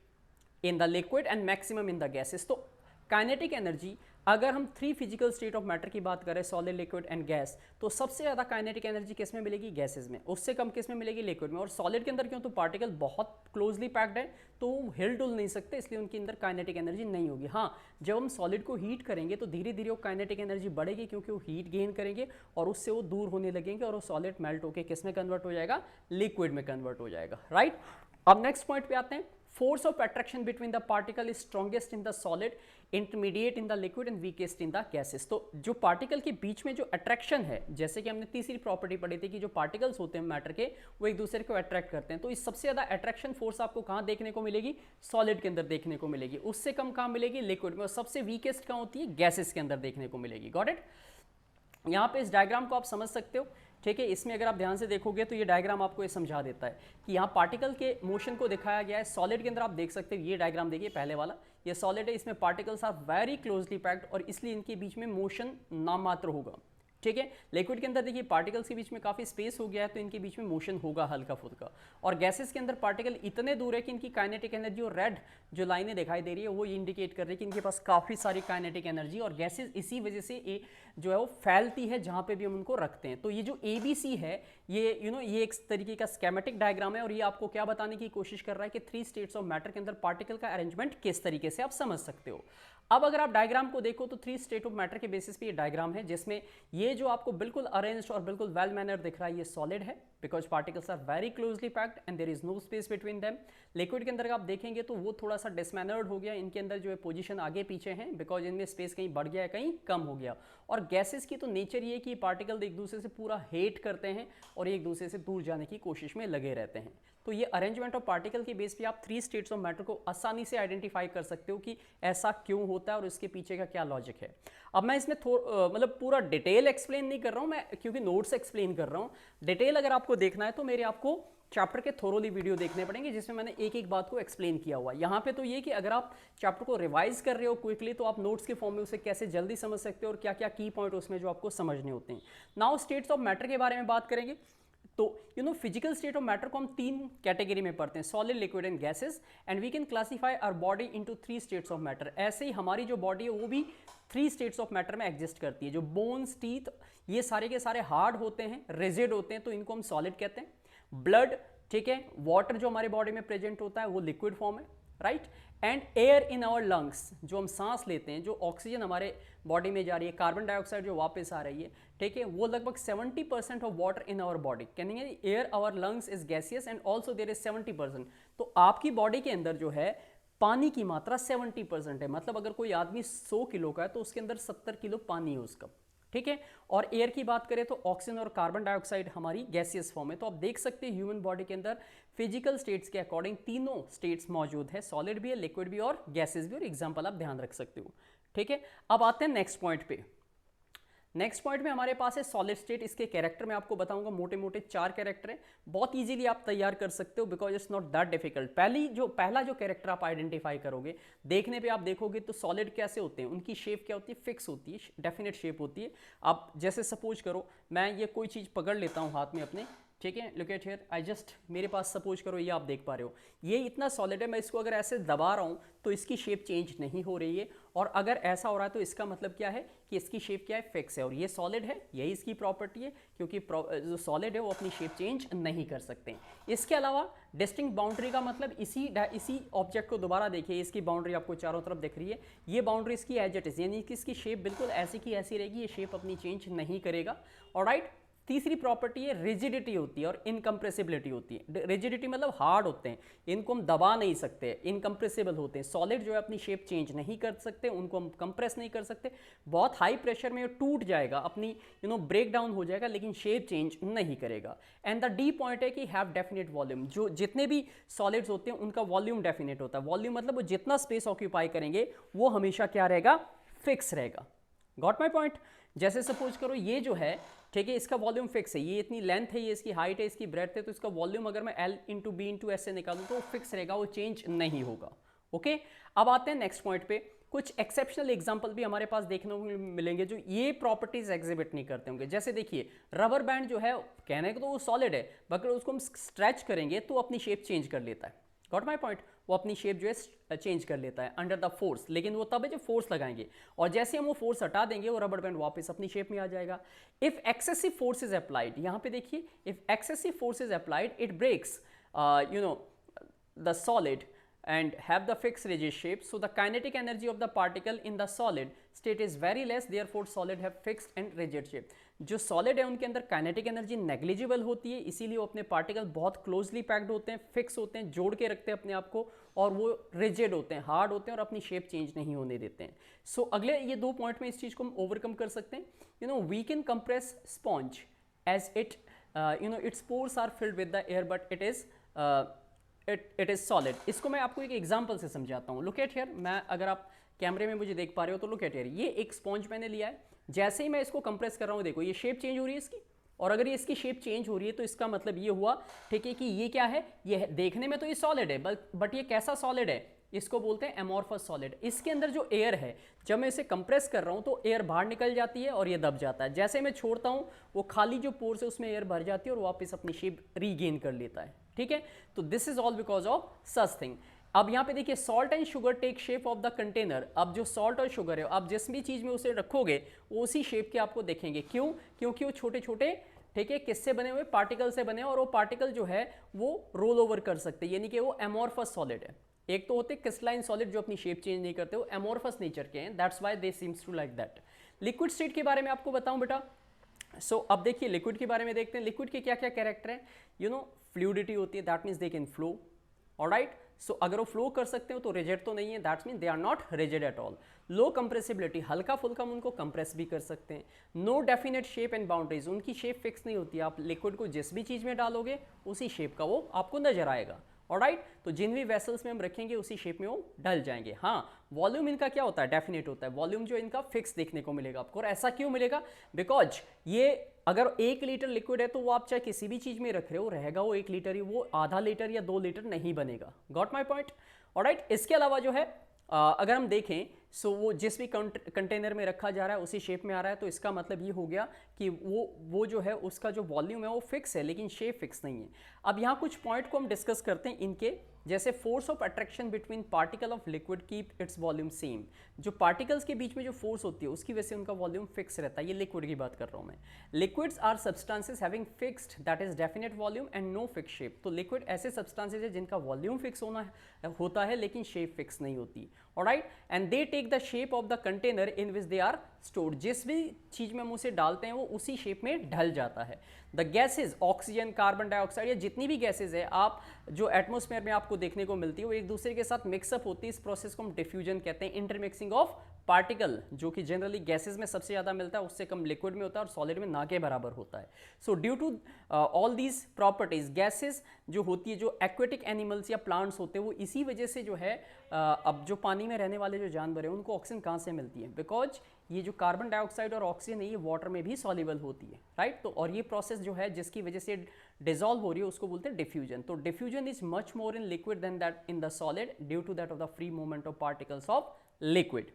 in the liquid and maximum in the gases. तो काइनेटिक एनर्जी, अगर हम 3 फिजिकल स्टेट ऑफ मैटर की बात करें, सॉलिड, लिक्विड एंड गैस, तो सबसे ज़्यादा काइनेटिक एनर्जी किस में मिलेगी? गैसेस में. उससे कम किस में मिलेगी? लिक्विड में. और सॉलिड के अंदर क्यों? तो पार्टिकल बहुत क्लोजली पैक्ड है तो हिल डुल नहीं सकते, इसलिए उनके अंदर काइनेटिक एनर्जी नहीं होगी. हाँ, जब हम सॉलिड को हीट करेंगे तो धीरे धीरे वो काइनेटिक एनर्जी बढ़ेगी क्योंकि वो हीट गेन करेंगे और उससे वो दूर होने लगेंगे और वो सॉलिड मेल्ट होकर किस में कन्वर्ट हो जाएगा? लिक्विड में कन्वर्ट हो जाएगा. राइट, अब नेक्स्ट पॉइंट पे आते हैं. Force of attraction between the particle is strongest in the solid, intermediate in the liquid and weakest in the gases. तो जो पार्टिकल के बीच में जो अट्रैक्शन है, जैसे कि हमने तीसरी प्रॉपर्टी पढ़ी थी कि जो पार्टिकल्स होते हैं मैटर के वो एक दूसरे को अट्रैक्ट करते हैं, तो इस सबसे ज़्यादा अट्रैक्शन फोर्स आपको कहाँ देखने को मिलेगी? सॉलिड के अंदर देखने को मिलेगी. उससे कम कहाँ मिलेगी? लिक्विड में. और सबसे वीकेस्ट कहाँ होती है? गैसेस के अंदर देखने को मिलेगी. Got it? यहाँ पे इस डायग्राम को आप समझ सकते हो. ठीक है, इसमें अगर आप ध्यान से देखोगे तो ये डायग्राम आपको ये समझा देता है कि यहाँ पार्टिकल के मोशन को दिखाया गया है. सॉलिड के अंदर आप देख सकते हो, ये डायग्राम देखिए पहले वाला, ये सॉलिड है, इसमें particles are very closely packed और इसलिए इनके बीच में मोशन नाम मात्र होगा. ठीक है, लिक्विड के अंदर देखिए पार्टिकल्स के बीच में काफ़ी स्पेस हो गया है तो इनके बीच में मोशन होगा हल्का फुल्का. और गैसेस के अंदर पार्टिकल इतने दूर है कि इनकी काइनेटिक एनर्जी, और रेड जो लाइनें दिखाई दे रही है वो इंडिकेट कर रही है कि इनके पास काफ़ी सारी काइनेटिक एनर्जी, और गैसेस इसी वजह से जो है वो फैलती है जहाँ पे भी हम उनको रखते हैं. तो ये जो ABC है, ये ये एक तरीके का स्केमेटिक डायग्राम है और ये आपको क्या बताने की कोशिश कर रहा है कि 3 स्टेट्स ऑफ मैटर के अंदर पार्टिकल का अरेंजमेंट किस तरीके से आप समझ सकते हो. अब अगर आप डायग्राम को देखो तो 3 स्टेट ऑफ मैटर के बेसिस पे ये डायग्राम है, जिसमें ये जो आपको बिल्कुल अरेंज्ड और बिल्कुल वेल मैनर दिख रहा है ये सॉलिड है because particles are very closely packed and there is no space between them. Liquid के अंदर आप देखेंगे तो वो थोड़ा सा डिसमैनर्ड हो गया, इनके अंदर जो है पोजीशन आगे पीछे है बिकॉज इनमें स्पेस कहीं बढ़ गया है कहीं कम हो गया. और गैसेस की तो नेचर ये है कि पार्टिकल एक दूसरे से पूरा हेट करते हैं और एक दूसरे से दूर जाने की कोशिश में लगे रहते हैं. तो ये अरेंजमेंट ऑफ पार्टिकल के बेस पे आप 3 स्टेट्स ऑफ मैटर को आसानी से आइडेंटिफाई कर सकते हो कि ऐसा क्यों होता है और इसके पीछे का क्या लॉजिक है. अब मैं इसमें मतलब पूरा डिटेल एक्सप्लेन नहीं कर रहा हूँ मैं, क्योंकि नोट्स एक्सप्लेन कर रहा हूँ. डिटेल अगर आपको देखना है तो मेरे आपको चैप्टर के थोरोली वीडियो देखने पड़ेंगे जिसमें मैंने एक एक बात को एक्सप्लेन किया हुआ है. यहाँ पे तो ये कि अगर आप चैप्टर को रिवाइज कर रहे हो क्विकली तो आप नोट्स के फॉर्म में उसे कैसे जल्दी समझ सकते हो और क्या क्या की पॉइंट उसमें जो आपको समझने होते हैं. नाउ स्टेट्स ऑफ मैटर के बारे में बात करेंगे. तो फिजिकल स्टेट ऑफ मैटर को हम 3 कैटेगरी में पढ़ते हैं, solid, liquid and gases, and we can classify our body into 3 states of matter. ऐसे ही हमारी जो बॉडी है वो भी 3 स्टेट्स ऑफ मैटर में एग्जिस्ट करती है. जो बोन्स, टीथ, ये सारे के सारे हार्ड होते हैं, रिजिड होते हैं, तो इनको हम सॉलिड कहते हैं. ब्लड, ठीक है, वाटर जो हमारी बॉडी में प्रेजेंट होता है वो लिक्विड फॉर्म है. Right, and air in our lungs, जो हम सांस लेते हैं, जो ऑक्सीजन हमारे बॉडी में जा रही है, कार्बन डाइऑक्साइड जो वापस आ रही है, ठीक है, वो लगभग 70% of water in our body. कहने air our lungs is gaseous and also there is 70%. तो आपकी बॉडी के अंदर जो है पानी की मात्रा 70% है. मतलब अगर कोई आदमी 100 किलो का है तो उसके अंदर 70 किलो पानी है उसका. ठीक है, और एयर की बात करें तो ऑक्सीजन और कार्बन डाइऑक्साइड हमारी गैसियस फॉर्म है. तो आप देख सकते हैं ह्यूमन बॉडी के अंदर फिजिकल स्टेट्स के अकॉर्डिंग तीनों स्टेट्स मौजूद है, सॉलिड भी है, लिक्विड भी और गैसेस भी. और एग्जांपल आप ध्यान रख सकते हो. ठीक है, अब आते हैं नेक्स्ट पॉइंट पे. नेक्स्ट पॉइंट में हमारे पास है सॉलिड स्टेट। इसके कैरेक्टर में आपको बताऊंगा, मोटे मोटे 4 कैरेक्टर हैं, बहुत इजीली आप तैयार कर सकते हो because it's not that difficult. पहला जो कैरेक्टर आप आइडेंटिफाई करोगे, देखने पे आप देखोगे तो सॉलिड कैसे होते हैं, उनकी शेप क्या होती है, फिक्स होती है, डेफिनेट शेप होती है। आप जैसे सपोज करो मैं ये कोई चीज़ पकड़ लेता हूँ हाथ में अपने, ठीक है, look at here, I just, मेरे पास सपोज करो ये आप देख पा रहे हो, ये इतना सॉलिड है, मैं इसको अगर ऐसे दबा रहा हूँ तो इसकी शेप चेंज नहीं हो रही है, और अगर ऐसा हो रहा है तो इसका मतलब क्या है कि इसकी शेप क्या है, फिक्स है, और ये सॉलिड है, यही इसकी प्रॉपर्टी है, क्योंकि जो सॉलिड है वो अपनी शेप चेंज नहीं कर सकते। इसके अलावा डिस्टिंक्ट बाउंड्री का मतलब इसी ऑब्जेक्ट को दोबारा देखिए, इसकी बाउंड्री आपको चारों तरफ दिख रही है, ये बाउंड्री इसकी एज इट इज, यानी कि इसकी शेप बिल्कुल ऐसी की ऐसी रहेगी, ये शेप अपनी चेंज नहीं करेगा। ऑलराइट, तीसरी प्रॉपर्टी है रिजिडिटी होती है और इनकम्प्रेसिबिलिटी होती है। रिजिडिटी मतलब हार्ड होते हैं, इनको हम दबा नहीं सकते, इनकम्प्रेसिबल होते हैं। सॉलिड जो है अपनी शेप चेंज नहीं कर सकते, उनको हम कंप्रेस नहीं कर सकते, बहुत हाई प्रेशर में टूट जाएगा, अपनी ब्रेक डाउन हो जाएगा, लेकिन शेप चेंज नहीं करेगा। एंड द डी पॉइंट है कि हैव डेफिनेट वॉल्यूम। जो जितने भी सॉलिड्स होते हैं उनका वॉल्यूम डेफिनेट होता है। वॉल्यूम मतलब वो जितना स्पेस ऑक्यूपाई करेंगे वो हमेशा क्या रहेगा, फिक्स रहेगा। Got my point. जैसे सपोज करो ये जो है, ठीक है, इसका वॉल्यूम फिक्स है, ये इतनी लेंथ है, ये इसकी हाइट है, इसकी ब्रेथ है, तो इसका वॉल्यूम अगर मैं L into B into S से निकालूं तो फिक्स रहेगा, वो चेंज नहीं होगा। ओके, अब आते हैं नेक्स्ट पॉइंट पे। कुछ एक्सेप्शनल एग्जांपल भी हमारे पास देखने को मिलेंगे जो ये प्रॉपर्टीज एग्जिबिट नहीं करते होंगे। जैसे देखिए रबर बैंड जो है, कहने को तो वो सॉलिड है, अगर उसको हम स्ट्रेच करेंगे तो अपनी शेप चेंज कर लेता है। गॉट माई पॉइंट, वो अपनी शेप जो है चेंज कर लेता है अंडर द फोर्स, लेकिन वो तब है जब फोर्स लगाएंगे, और जैसे हम वो फोर्स हटा देंगे वो रबर बैंड वापस अपनी शेप में आ जाएगा। If excessive force is applied, यहाँ पे देखिए, if excessive force is applied it breaks the solid and have the fixed rigid shape, so the kinetic energy of the particle in the solid state is very less, therefore solid have fixed and rigid shape। जो solid है उनके अंदर kinetic energy negligible होती है, इसीलिए वो अपने particle बहुत closely packed होते हैं, fix होते हैं, जोड़ के रखते हैं अपने आप को, और वो rigid होते हैं, hard होते हैं, और अपनी shape change नहीं होने देते हैं। so, अगले ये 2 पॉइंट में इस चीज़ को हम ओवरकम कर सकते हैं। we can compress sponge as it its pores are filled with the air but it is it is solid. इसको मैं आपको एक एग्जांपल से समझाता हूँ। लुक एट हियर, मैं अगर आप कैमरे में मुझे देख पा रहे हो तो लुक एट हियर, ये एक स्पॉन्ज मैंने लिया है, जैसे ही मैं इसको कंप्रेस कर रहा हूँ देखो ये शेप चेंज हो रही है इसकी, और अगर ये इसकी शेप चेंज हो रही है तो इसका मतलब ये हुआ, ठीक है, कि ये क्या है, ये देखने में तो ये सॉलिड है, बट ये कैसा सॉलिड है, इसको बोलते हैं एमॉर्फस सॉलिड। इसके अंदर जो एयर है, जब मैं इसे कंप्रेस कर रहा हूँ तो एयर बाहर निकल जाती है और ये दब जाता है, जैसे मैं छोड़ता हूँ वो खाली जो पोर्स है उसमें एयर भर जाती है और वापस अपनी शेप रीगेन कर लेता है। ठीक है, तो this is all because of such thing. अब यहाँ पे देखिए salt and sugar take shape of the container. अब जो सॉल्ट और शुगर है, आप जिस भी चीज़ में उसे रखोगे वो उसी शेप के आपको देखेंगे। क्यों? क्योंकि वो छोटे छोटे, ठीक है, किससे बने हुए, पार्टिकल से बने, और वो पार्टिकल जो है वो रोल ओवर कर सकते हैं, यानी कि वो एमॉर्फस सॉलिड है। एक तो होते क्रिस्टलाइन सॉलिड जो अपनी शेप चेंज नहीं करते, वो एमॉर्फस नेचर के हैं, that's why they seems to like that. Liquid state के बारे में आपको बताऊं बेटा, अब देखिए लिक्विड के बारे में देखते हैं। लिक्विड के क्या क्या कैरेक्टर हैं। फ्लूइडिटी होती है, that means they can flow. Alright, so अगर वो फ्लो कर सकते हो तो रिजिड तो नहीं है, that's mean they are not rigid at all. Low compressibility, हल्का फुल्का हम उनको कंप्रेस भी कर सकते हैं। No definite shape and boundaries, उनकी शेप फिक्स नहीं होती, आप लिक्विड को जिस भी चीज़ में डालोगे उसी शेप का वो आपको नजर आएगा। ऑलराइट, तो जिन भी वेसल्स में हम रखेंगे उसी शेप में वो ढल जाएंगे। हाँ, वॉल्यूम इनका क्या होता है, डेफिनेट होता है। वॉल्यूम जो इनका फिक्स देखने को मिलेगा आपको, और ऐसा क्यों मिलेगा, बिकॉज ये अगर 1 लीटर लिक्विड है तो वो आप चाहे किसी भी चीज़ में रख रहे हो, रहेगा वो 1 लीटर ही, वो आधा लीटर या 2 लीटर नहीं बनेगा। Got my point. ऑलराइट, इसके अलावा जो है अगर हम देखें, सो वो जिस भी कंटेनर में रखा जा रहा है उसी शेप में आ रहा है, तो इसका मतलब ये हो गया कि वो जो है उसका जो वॉल्यूम है वो फिक्स है, लेकिन शेप फिक्स नहीं है। अब यहाँ कुछ पॉइंट को हम डिस्कस करते हैं इनके, जैसे force of attraction between particle of liquid keep its volume same. जो पार्टिकल्स के बीच में जो फोर्स होती है उसकी वजह से उनका वॉल्यूम फिक्स रहता है। ये लिक्विड की बात कर रहा हूँ मैं। Liquids are substances having fixed that is definite volume and no fix shape. तो लिक्विड ऐसे सब्सटेंसेस है जिनका वॉल्यूम फिक्स होता है लेकिन शेप फिक्स नहीं होती। Alright, and they take the shape of the container in which they are stored. जिस भी चीज में हम उसे डालते हैं वो उसी शेप में ढल जाता है। The gases, oxygen, carbon dioxide, या जितनी भी गैसेज है आप जो एटमॉस्फेयर में आपको देखने को मिलती है, वो एक दूसरे के साथ मिक्सअप होती है। इस प्रोसेस को हम डिफ्यूजन कहते हैं, इंटरमिक्सिंग ऑफ पार्टिकल जो कि जनरली गैसेज में सबसे ज़्यादा मिलता है उससे कम लिक्विड में होता है और सॉलिड में ना के बराबर होता है। So due to all these properties gases जो होती है, जो एक्वेटिक एनिमल्स या प्लांट्स होते हैं, वो इसी वजह से जो है अब जो पानी में रहने वाले जो जानवर हैं उनको ऑक्सीजन कहाँ से मिलती है, बिकॉज ये जो कार्बन डाइऑक्साइड और ऑक्सीजन है ये वाटर में भी सॉल्युबल होती है, राइट। तो और ये प्रोसेस जो है जिसकी वजह से डिजॉल्व हो रही है उसको बोलते हैं डिफ्यूजन। तो diffusion is much more in liquid than that in the solid due to that of the free movement of particles of liquid.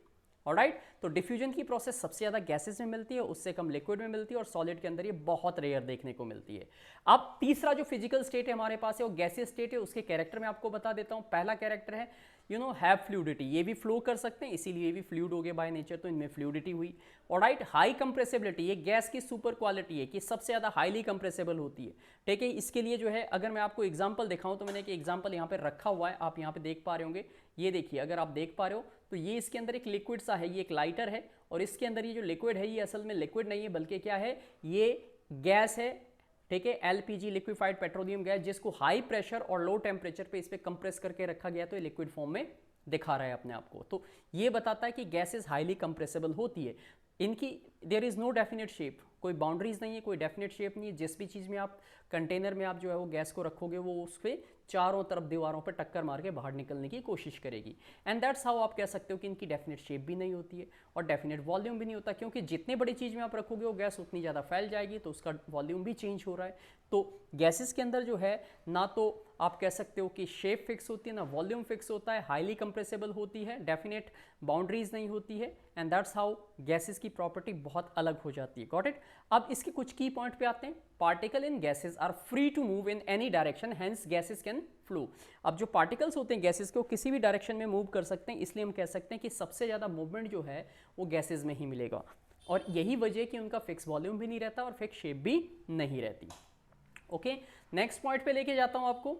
Alright, तो डिफ्यूजन की प्रोसेस सबसे ज़्यादा गैसेस में मिलती है, उससे कम लिक्विड में मिलती है और सॉलिड के अंदर ये बहुत रेयर देखने को मिलती है। अब तीसरा जो फिजिकल स्टेट है हमारे पास है वो गैसियस स्टेट है। उसके कैरेक्टर में आपको बता देता हूँ। पहला कैरेक्टर है हैव फ्लूइडिटी, ये भी फ्लो कर सकते हैं इसीलिए ये भी फ्लूइड हो गए बाय नेचर, तो इनमें फ्लूइडिटी हुई। ऑलराइट, हाई कंप्रेसिबिलिटी, ये गैस की सुपर क्वालिटी है कि सबसे ज़्यादा हाईली कंप्रेसिबल होती है, ठीक है। इसके लिए जो है अगर मैं आपको एग्जांपल दिखाऊं तो मैंने एक एग्जांपल यहाँ पे रखा हुआ है, आप यहाँ पे देख पा रहे होंगे। ये देखिए, अगर आप देख पा रहे हो तो ये इसके अंदर एक लिक्विड सा है, ये एक लाइटर है और इसके अंदर ये जो लिक्विड है ये असल में लिक्विड नहीं है बल्कि क्या है, ये गैस है, ठीक है, एलपीजी लिक्विफाइड पेट्रोलियम गैस, जिसको हाई प्रेशर और लो टेम्परेचर पे इस पे कंप्रेस करके रखा गया तो ये लिक्विड फॉर्म में दिखा रहा है अपने आप को। तो ये बताता है कि गैसेस हाईली कंप्रेसिबल होती है। इनकी there is no definite shape, कोई बाउंड्रीज नहीं है, कोई डेफिनेट शेप नहीं है। जिस भी चीज़ में आप कंटेनर में आप जो है वो गैस को रखोगे वो उस पर चारों तरफ दीवारों पर टक्कर मार के बाहर निकलने की कोशिश करेगी। एंड दैट्स हाउ आप कह सकते हो कि इनकी डेफिनेट शेप भी नहीं होती है और डेफिनेट वॉल्यूम भी नहीं होता, क्योंकि जितनी बड़ी चीज़ में आप रखोगे वो गैस उतनी ज़्यादा फैल जाएगी, तो उसका वॉल्यूम भी चेंज हो रहा है। तो गैसेस के अंदर जो है ना तो आप कह सकते हो कि शेप फिक्स होती है ना वॉल्यूम फिक्स होता है, हाईली कंप्रेसिबल होती है, डेफिनेट बाउंड्रीज नहीं होती है, एंड दैट्स हाउ गैसेस की प्रॉपर्टी बहुत अलग हो जाती है। Got it. अब इसके कुछ की पॉइंट पे आते हैं। Particle in gases are free to move in any direction, hence gases can flow. अब जो पार्टिकल्स होते हैं गैसेस के वो किसी भी डायरेक्शन में मूव कर सकते हैं, इसलिए हम कह सकते हैं कि सबसे ज़्यादा मूवमेंट जो है वो गैसेस में ही मिलेगा। और यही वजह कि उनका फिक्स वॉल्यूम भी नहीं रहता और फिक्स शेप भी नहीं रहती। ओके, नेक्स्ट पॉइंट पे लेके जाता हूं आपको।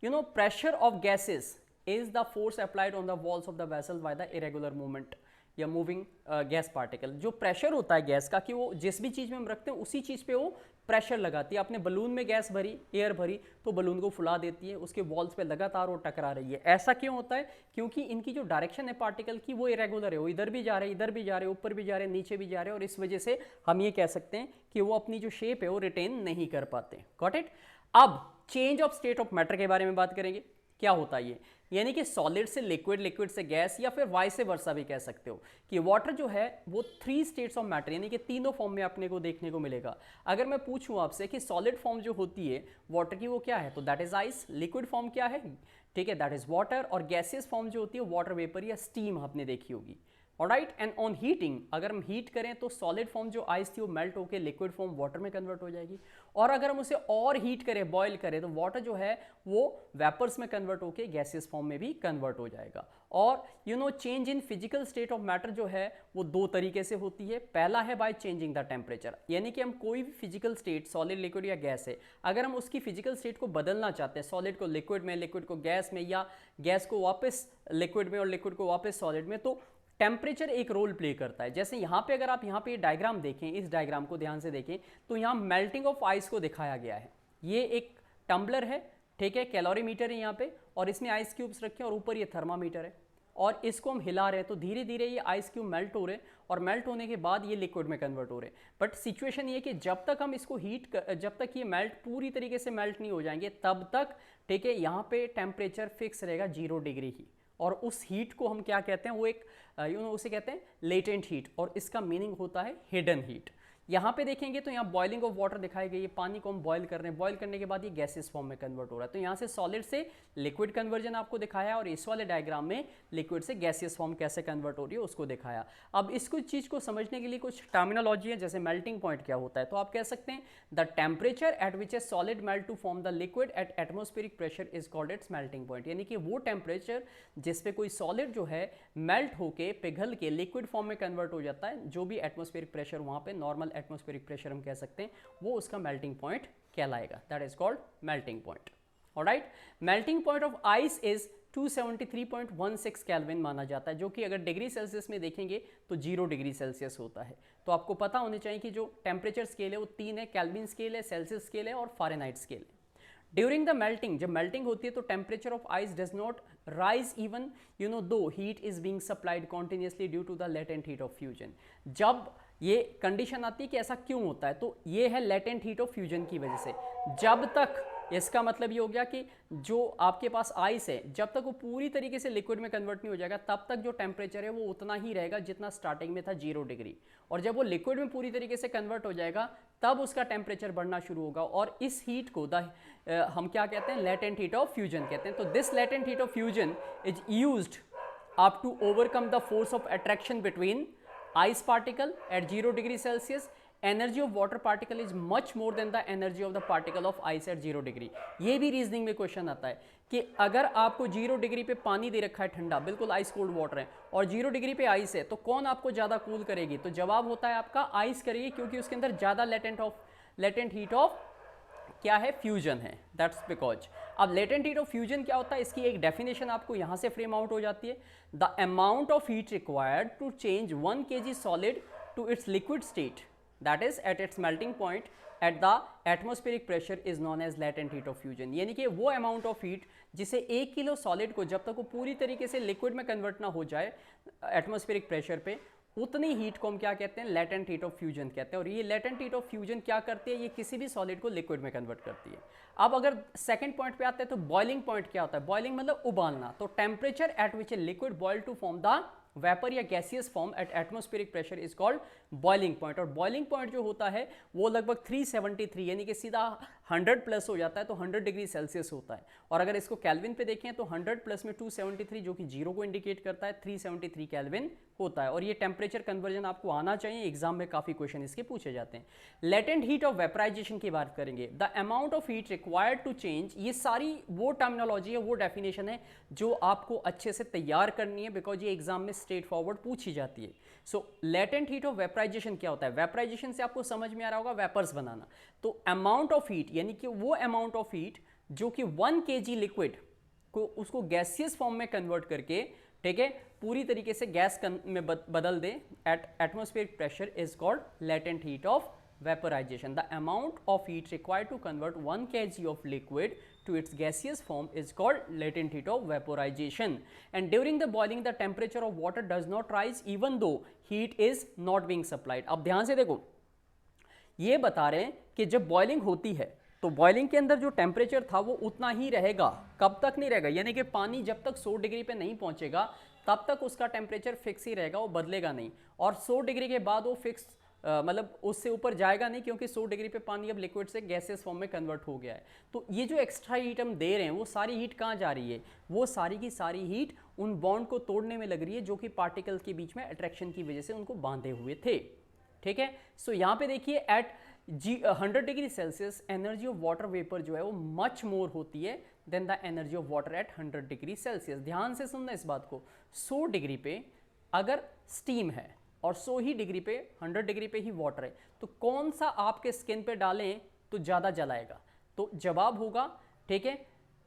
Pressure of gases is the force applied on the walls of the vessel by the irregular movement या मूविंग गैस पार्टिकल। जो प्रेशर होता है गैस का कि वो जिस भी चीज़ में हम रखते हैं उसी चीज़ पे वो प्रेशर लगाती है। आपने बलून में गैस भरी, एयर भरी, तो बलून को फुला देती है, उसके वॉल्स पे लगातार वो टकरा रही है। ऐसा क्यों होता है? क्योंकि इनकी जो डायरेक्शन है पार्टिकल की वो इरेगुलर है, वो इधर भी जा रहे हैं, इधर भी जा रहे हैं, ऊपर भी जा रहे हैं, नीचे भी जा रहे हैं, और इस वजह से हम ये कह सकते हैं कि वो अपनी जो शेप है वो रिटेन नहीं कर पाते। Got it. अब change of state of matter के बारे में बात करेंगे। क्या होता है ये? यानी कि सॉलिड से लिक्विड, लिक्विड से गैस, या फिर वाइस वर्सा भी कह सकते हो कि वाटर जो है वो 3 स्टेट्स ऑफ मैटर यानी कि तीनों फॉर्म में अपने को देखने को मिलेगा। अगर मैं पूछूं आपसे कि सॉलिड फॉर्म जो होती है वाटर की वो क्या है, तो that is ice. Liquid form क्या है, ठीक है, दैट इज वाटर। और गैसियस फॉर्म जो होती है वाटर वेपर या स्टीम आपने देखी होगी। ऑलराइट, एंड ऑन हीटिंग, अगर हम हीट करें तो सॉलिड फॉर्म जो आइस थी वो मेल्ट होकर लिक्विड फॉर्म वाटर में कन्वर्ट हो जाएगी। और अगर हम उसे और हीट करें, बॉयल करें, तो वाटर जो है वो वेपर्स में कन्वर्ट होकर गैसियस फॉर्म में भी कन्वर्ट हो जाएगा। और change in physical state of matter जो है वो 2 तरीके से होती है। पहला है बाय चेंजिंग द टेम्परेचर, यानी कि हम कोई भी फिजिकल स्टेट, सॉलिड, लिक्विड या गैस है, अगर हम उसकी फिजिकल स्टेट को बदलना चाहते हैं, सॉलिड को लिक्विड में, लिक्विड को गैस में, या गैस को वापस लिक्विड में और लिक्विड को वापस सॉलिड में, तो टेम्परेचर एक रोल प्ले करता है। जैसे यहाँ पे अगर आप यहाँ पे डायग्राम देखें, इस डायग्राम को ध्यान से देखें, तो यहाँ मेल्टिंग ऑफ आइस को दिखाया गया है। ये एक टम्बलर है, ठीक है, कैलोरीमीटर है यहाँ पे, और इसमें आइस क्यूब्स रखे हैं और ऊपर ये थर्मामीटर है, और इसको हम हिला रहे हैं तो धीरे धीरे ये आइस क्यूब मेल्ट हो रहे हैं, और मेल्ट होने के बाद ये लिक्विड में कन्वर्ट हो रहे हैं। बट सिचुएशन ये कि जब तक हम इसको जब तक ये मेल्ट पूरी तरीके से मेल्ट नहीं हो जाएंगे तब तक, ठीक है, यहाँ पे टेम्परेचर फिक्स रहेगा 0 डिग्री ही। और उस हीट को हम क्या कहते हैं, वो एक उसे कहते हैं लेटेंट हीट, और इसका मीनिंग होता है हिडन हीट। यहाँ पे देखेंगे तो यहाँ बॉइलिंग ऑफ वाटर दिखाई गई है, पानी को हम बॉयल कर रहे हैं, बॉयल करने के बाद ये गैसेस फॉर्म में कन्वर्ट हो रहा है। तो यहाँ से सॉलिड से लिक्विड कन्वर्जन आपको दिखाया है, और इस वाले डायग्राम में लिक्विड से गैसियस फॉर्म कैसे कन्वर्ट हो रही है उसको दिखाया। अब इस कुछ चीज़ को समझने के लिए कुछ टर्मिनोलॉजी है, जैसे मेल्टिंग पॉइंट क्या होता है, तो आप कह सकते हैं the temperature at which a solid melt to form the liquid at atmospheric pressure is called its melting point. यानी कि वो टेम्परेचर जिस पे कोई सॉलिड जो है मेल्ट होके, पिघल के लिक्विड फॉर्म में कन्वर्ट हो जाता है, जो भी एटमॉस्फेरिक प्रेशर वहाँ पे नॉर्मल एटमॉस्फेरिक प्रेशर हम कह सकते हैं, वो उसका मेल्टिंग पॉइंट कहलाएगा। That is called melting point. Alright, melting point of ice is 273.16 kelvin माना जाता है, जो कि अगर डिग्री सेल्सियस में देखेंगे तो 0 डिग्री सेल्सियस होता है। तो आपको पता होना चाहिए कि जो टेम्परेचर स्केल है वो 3 है, केल्विन स्केल है, सेल्सियस स्केल है और फ़ारेनहाइट स्केल है। ड्यूरिंग द मेल्टिंग, जब मेल्टिंग होती है तो temperature of ice does not rise even though heat is being supplied continuously due to the latent heat of fusion. जब ये कंडीशन आती है कि ऐसा क्यों होता है, तो ये है लेटेंट हीट ऑफ फ्यूजन की वजह से। जब तक, इसका मतलब ये हो गया कि जो आपके पास आइस है, जब तक वो पूरी तरीके से लिक्विड में कन्वर्ट नहीं हो जाएगा तब तक जो टेम्परेचर है वो उतना ही रहेगा जितना स्टार्टिंग में था 0 डिग्री। और जब वो लिक्विड में पूरी तरीके से कन्वर्ट हो जाएगा तब उसका टेम्परेचर बढ़ना शुरू होगा, और इस हीट को हम क्या कहते हैं, लेटेंट हीट ऑफ फ्यूजन कहते हैं। तो this latent heat of fusion is used up to overcome the force of attraction between ice particle at 0 degree Celsius. Energy of water particle is much more than the energy of the particle of ice at 0 degree. ये भी reasoning में question आता है कि अगर आपको 0 degree पे पानी दे रखा है ठंडा, बिल्कुल आइस कोल्ड वाटर है, और 0 डिग्री पे आइस है, तो कौन आपको ज़्यादा कूल करेगी? तो जवाब होता है आपका आइस करेगी, क्योंकि उसके अंदर ज़्यादा लेटेंट हीट ऑफ क्या है, फ्यूजन है। That's because. अब लेटेंट हीट ऑफ फ्यूजन क्या होता है, इसकी एक डेफिनेशन आपको यहां से फ्रेम आउट हो जाती है। The amount of heat required to change 1 kg solid to its liquid state, that is at its melting point at the atmospheric pressure, is known as latent heat of fusion. यानी कि वो amount of heat जिसे 1 kilo solid को जब तक वो पूरी तरीके से लिक्विड में कन्वर्ट ना हो जाए एटमॉस्फेरिक प्रेशर पे, उतनी हीट को हम क्या कहते हैं, लेटेंट हीट ऑफ फ्यूजन कहते हैं। और ये लेटेंट हीट ऑफ फ्यूजन क्या करती है, ये किसी भी सॉलिड को लिक्विड में कन्वर्ट करती है। अब अगर सेकंड पॉइंट पे आते हैं तो बॉइलिंग पॉइंट क्या होता है? बॉइलिंग मतलब उबालना। तो temperature at which a liquid boil to form the vapour या gaseous form at atmospheric pressure is called boiling point. और बॉइलिंग पॉइंट जो होता है वो लगभग 373 यानी कि सीधा 100 प्लस हो जाता है, तो 100 डिग्री सेल्सियस होता है। और अगर इसको कैल्विन पे देखें तो 100 प्लस में 273 जो कि 0 को इंडिकेट करता है, 373 कैल्विन होता है। और ये टेम्परेचर कन्वर्जन आपको आना चाहिए, एग्जाम में काफी क्वेश्चन इसके पूछे जाते हैं। लेटेंट हीट ऑफ वेपराइजेशन की बात करेंगे, the amount of heat required to change, ये सारी वो टर्मिनोलॉजी है, वो डेफिनेशन है जो आपको अच्छे से तैयार करनी है, बिकॉज ये एग्जाम में स्ट्रेट फॉरवर्ड पूछी जाती है। सो लेटेंट हीट ऑफ वेपराइजेशन क्या होता है? वेपराइजेशन से आपको समझ में आ रहा होगा वेपर्स बनाना। तो अमाउंट ऑफ हीट यानी कि वो अमाउंट ऑफ हीट जो कि 1 kg लिक्विड को उसको गैसियस फॉर्म में कन्वर्ट करके, ठीक है, पूरी तरीके से गैस में बदल दे at atmospheric pressure, is called latent heat of vaporization. The amount of heat required to convert 1 kg of liquid to its gaseous form is called latent heat of vaporization. And during the boiling, the temperature of water does not rise even though heat is not being supplied. अब ध्यान से देखो, ये बता रहे हैं कि जब बॉइलिंग होती है तो बॉइलिंग के अंदर जो टेम्परेचर था वो उतना ही रहेगा। कब तक नहीं रहेगा? यानी कि पानी जब तक 100 डिग्री पे नहीं पहुंचेगा तब तक उसका टेम्परेचर फिक्स ही रहेगा, वो बदलेगा नहीं। और 100 डिग्री के बाद वो फिक्स मतलब उससे ऊपर जाएगा नहीं, क्योंकि 100 डिग्री पे पानी अब लिक्विड से गैसेस फॉर्म में कन्वर्ट हो गया है। तो ये जो एक्स्ट्रा हीट हम दे रहे हैं वो सारी हीट कहाँ जा रही है? वो सारी की सारी हीट उन बॉन्ड को तोड़ने में लग रही है जो कि पार्टिकल्स के बीच में अट्रैक्शन की वजह से उनको बांधे हुए थे। ठीक है, सो यहाँ पे देखिए at 100 degree Celsius energy of water vapour जो है वो मच मोर होती है than the energy of water at 100 degree Celsius. ध्यान से सुनना इस बात को, 100 डिग्री पे अगर स्टीम है और 100 ही डिग्री पे 100 डिग्री पे ही वाटर है, तो कौन सा आपके स्किन पे डालें तो ज़्यादा जलाएगा? तो जवाब होगा, ठीक है,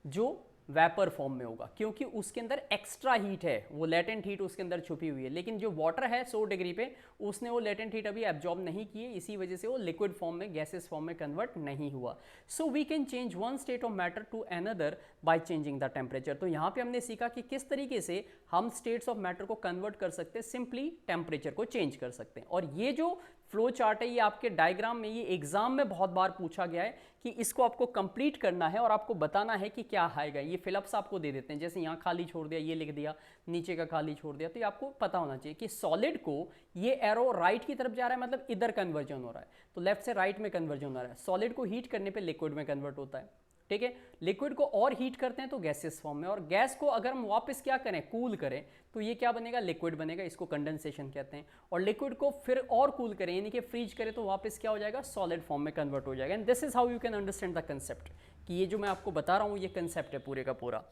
जो वेपर फॉर्म में होगा, क्योंकि उसके अंदर एक्स्ट्रा हीट है, वो लेटेंट हीट उसके अंदर छुपी हुई है। लेकिन जो वाटर है 100 डिग्री पे, उसने वो लेटेंट हीट अभी एब्जॉर्ब नहीं की है, इसी वजह से वो लिक्विड फॉर्म में, गैसेस फॉर्म में कन्वर्ट नहीं हुआ। So we can change one state of matter to another by changing the temperature. तो यहाँ पे हमने सीखा कि किस तरीके से हम स्टेट्स ऑफ मैटर को कन्वर्ट कर सकते हैं, सिंपली टेम्परेचर को चेंज कर सकते हैं। और ये जो फ्लो चार्ट है, ये आपके डायग्राम में, ये एग्जाम में बहुत बार पूछा गया है कि इसको आपको कंप्लीट करना है और आपको बताना है कि क्या आएगा। ये फिलअप्स आपको दे देते हैं, जैसे यहाँ खाली छोड़ दिया, ये लिख दिया, नीचे का खाली छोड़ दिया। तो ये आपको पता होना चाहिए कि सॉलिड को ये एरो राइट की तरफ जा रहा है, मतलब इधर कन्वर्जन हो रहा है, तो लेफ्ट से राइट में कन्वर्जन हो रहा है। सॉलिड को हीट करने पर लिक्विड में कन्वर्ट होता है, ठीक है। लिक्विड को और हीट करते हैं तो गैसेस फॉर्म में, और गैस को अगर हम वापस क्या करें, कूल करें, तो ये क्या बनेगा, लिक्विड बनेगा, इसको कंडेंसेशन कहते हैं। और लिक्विड को फिर और कूल करें यानी कि फ्रीज करें तो वापस क्या हो जाएगा, सॉलिड फॉर्म में कन्वर्ट हो जाएगा। And this is how you can understand the concept, कि ये जो मैं आपको बता रहा हूँ ये कंसेप्ट है पूरे का पूरा।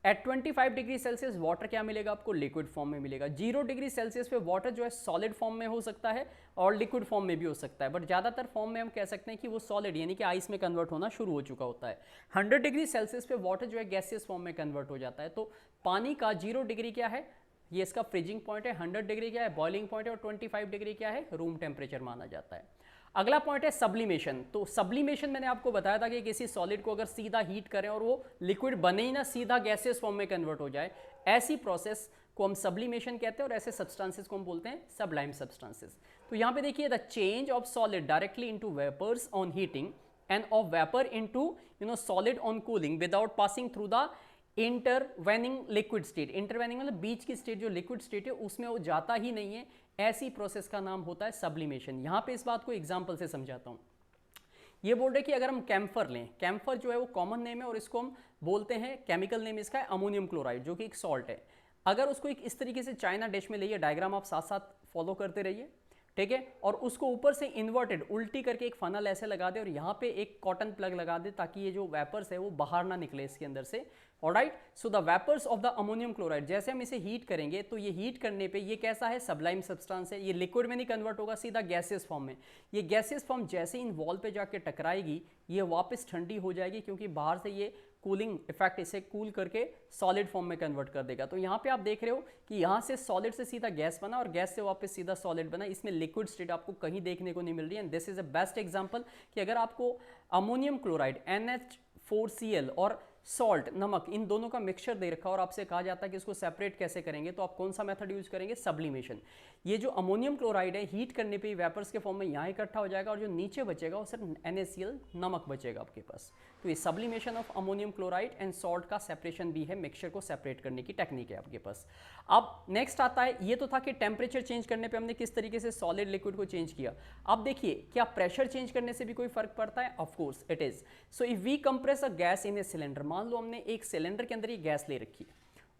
एट 25 डिग्री सेल्सियस वाटर क्या मिलेगा आपको, लिक्विड फॉर्म में मिलेगा। 0 डिग्री सेल्सियस पे वाटर जो है सॉलिड फॉर्म में हो सकता है और लिक्विड फॉर्म में भी हो सकता है, बट ज़्यादातर फॉर्म में हम कह सकते हैं कि वो सॉलिड यानी कि आइस में कन्वर्ट होना शुरू हो चुका होता है। 100 डिग्री सेल्सियस पे वाटर जो है गैसियस फॉर्म में कन्वर्ट हो जाता है। तो पानी का 0 डिग्री क्या है, ये इसका फ्रीजिंग पॉइंट है, 100 डिग्री क्या है, बॉइलिंग पॉइंट है, और 25 डिग्री क्या है, रूम टेम्परेचर माना जाता है। अगला पॉइंट है सब्लिमेशन। तो सब्लिमेशन मैंने आपको बताया था कि किसी सॉलिड को अगर सीधा हीट करें और वो लिक्विड बने ही ना, सीधा गैसियस फॉर्म में कन्वर्ट हो जाए, ऐसी प्रोसेस को हम सब्लिमेशन कहते हैं और ऐसे सब्सटेंसेस को हम बोलते हैं सबलाइम सब्सटेंसेस। तो यहाँ पे देखिए, the change of solid directly into vapours on heating and of vapour into solid on cooling without passing through the intervening liquid state. Intervening मतलब बीच की स्टेट, जो लिक्विड स्टेट है उसमें वो जाता ही नहीं है, ऐसी प्रोसेस का नाम होता है सब्लिमेशन। यहाँ पे इस बात को एग्जाम्पल से समझाता हूँ। ये बोल रहे कि अगर हम कैम्फर लें, कैम्फर जो है वो कॉमन नेम है और इसको हम बोलते हैं, केमिकल नेम इसका है अमोनियम क्लोराइड, जो कि एक सॉल्ट है। अगर उसको एक इस तरीके से चाइना डिश में लेइए, डायग्राम आप साथ साथ फॉलो करते रहिए, ठीक है, और उसको ऊपर से इन्वर्टेड उल्टी करके एक फनल ऐसे लगा दे और यहाँ पे एक कॉटन प्लग लगा दे ताकि ये जो वेपर्स है वो बाहर ना निकले इसके अंदर से। Alright, so the vapours of the ammonium chloride, जैसे हम इसे हीट करेंगे तो ये हीट करने पे ये कैसा है, सबलाइम सब्सटेंस है, ये लिक्विड में नहीं कन्वर्ट होगा, सीधा गैसियस फॉर्म में। ये गैसियस फॉर्म जैसे ही इन वॉल पे जाके टकराएगी ये वापस ठंडी हो जाएगी, क्योंकि बाहर से ये कूलिंग इफेक्ट इसे कूल करके सॉलिड फॉर्म में कन्वर्ट कर देगा। तो यहाँ पे आप देख रहे हो कि यहाँ से सॉलिड से सीधा गैस बना और गैस से वापस सीधा सॉलिड बना, इसमें लिक्विड स्टेट आपको कहीं देखने को नहीं मिल रही है। And this is a best example कि अगर आपको अमोनियम क्लोराइड NH4Cl और सॉल्ट, नमक, इन दोनों का मिक्सचर दे रखा और आपसे कहा जाता है कि इसको सेपरेट कैसे करेंगे, तो आप कौन सा मेथड यूज करेंगे, सब्लिमेशन। ये जो अमोनियम क्लोराइड है हीट करने पे वेपर्स के फॉर्म में यहाँ इकट्ठा हो जाएगा और जो नीचे बचेगा वो सिर्फ NaCl नमक बचेगा आपके पास। तो ये sublimation of ammonium chloride and salt का सेपरेशन भी है, मिक्सचर को सेपरेट करने की टेक्निक है आपके पास। अब नेक्स्ट आता है, ये तो था कि टेम्परेचर चेंज करने पे हमने किस तरीके से सॉलिड लिक्विड को चेंज किया। अब देखिए, क्या प्रेशर चेंज करने से भी कोई फर्क पड़ता है? Of course it is. So if we compress a gas in a cylinder, मान लो हमने एक सिलेंडर के अंदर ये गैस ले रखी है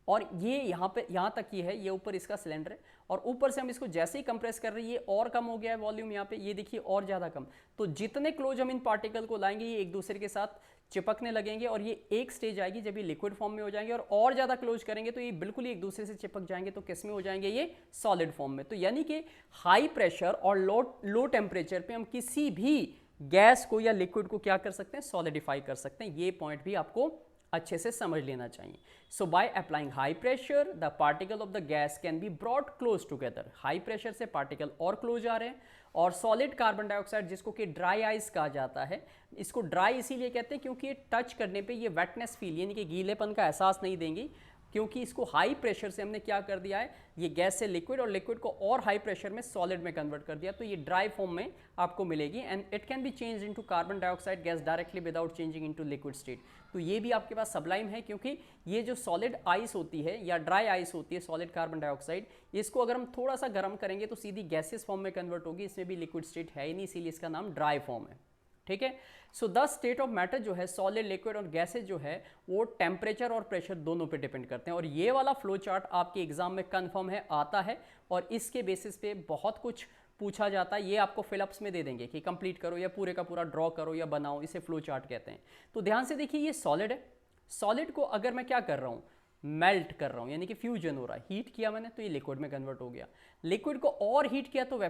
और ये यहाँ तक ये है, ये ऊपर इसका सिलेंडर है और ऊपर से हम इसको जैसे ही कंप्रेस कर रहे हैं ये और कम हो गया है वॉल्यूम, यहाँ पे ये देखिए और ज़्यादा कम। तो जितने क्लोज हम इन पार्टिकल को लाएंगे ये एक दूसरे के साथ चिपकने लगेंगे और ये एक स्टेज आएगी जब ये लिक्विड फॉर्म में हो जाएंगे और ज़्यादा क्लोज करेंगे तो ये बिल्कुल ही एक दूसरे से चिपक जाएंगे, तो किस में हो जाएंगे, ये सॉलिड फॉर्म में। तो यानी कि हाई प्रेशर और लो टेम्परेचर पे हम किसी भी गैस को या लिक्विड को क्या कर सकते हैं, सॉलिडिफाई कर सकते हैं। ये पॉइंट भी आपको अच्छे से समझ लेना चाहिए। So by applying high pressure the particle of the gas can be brought close together. High pressure से पार्टिकल और क्लोज आ रहे हैं और सॉलिड कार्बन डाइऑक्साइड, जिसको कि ड्राई आइस कहा जाता है, इसको ड्राई इसीलिए कहते हैं क्योंकि ये टच करने पे ये वेटनेस फील यानी कि गीलेपन का एहसास नहीं देंगी, क्योंकि इसको हाई प्रेशर से हमने क्या कर दिया है, ये गैस से लिक्विड और लिक्विड को और हाई प्रेशर में सॉलिड में कन्वर्ट कर दिया, तो ये ड्राई फॉर्म में आपको मिलेगी। And it can be change into carbon dioxide gas directly without changing into liquid state. तो ये भी आपके पास सबलाइम है, क्योंकि ये जो सॉलिड आइस होती है या ड्राई आइस होती है, सॉलिड कार्बन डाइऑक्साइड, इसको अगर हम थोड़ा सा गर्म करेंगे तो सीधी गैसियस फॉर्म में कन्वर्ट होगी, इसमें भी लिक्विड स्टेट है ही नहीं, इसीलिए इसका नाम ड्राई फॉर्म है। ठीक है, so the state of matter जो है, सॉलिड, लिक्विड और गैसेज जो है वो टेम्परेचर और प्रेशर दोनों पे डिपेंड करते हैं। और ये वाला फ्लो चार्ट आपके एग्जाम में कंफर्म है, आता है और इसके बेसिस पे बहुत कुछ पूछा जाता है। ये आपको फिलअप्स में दे देंगे कि कंप्लीट करो या पूरे का पूरा ड्रॉ करो या बनाओ, इसे फ्लो चार्ट कहते हैं। तो ध्यान से देखिए, ये सॉलिड है, सॉलिड को अगर मैं क्या कर रहा हूँ, मेल्ट कर रहा हूँ, यानी कि फ्यूजन हो रहा है, हीट किया मैंने तो ये लिक्विड में कन्वर्ट हो गया, लिक्विड को और हीट किया तो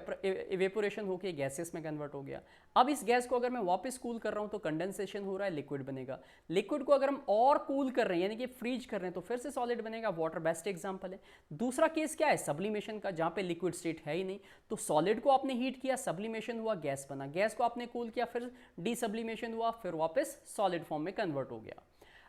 इवेपोरेशन होकर गैसेस में कन्वर्ट हो गया। अब इस गैस को अगर मैं वापस कूल कर रहा हूँ तो कंडेंसेशन हो रहा है, लिक्विड बनेगा। लिक्विड को अगर हम और कूल कर रहे हैं यानी कि फ्रीज कर रहे हैं तो फिर से सॉलिड बनेगा, वाटर बेस्ट एग्जांपल है। दूसरा केस क्या है, सब्लिमेशन का, जहाँ पे लिक्विड स्टेट है ही नहीं, तो सॉलिड को आपने हीट किया, सब्लिमेशन हुआ, गैस बना, गैस को आपने कूल किया, फिर डीसब्लिमेशन हुआ, फिर वापस सॉलिड फॉर्म में कन्वर्ट हो गया।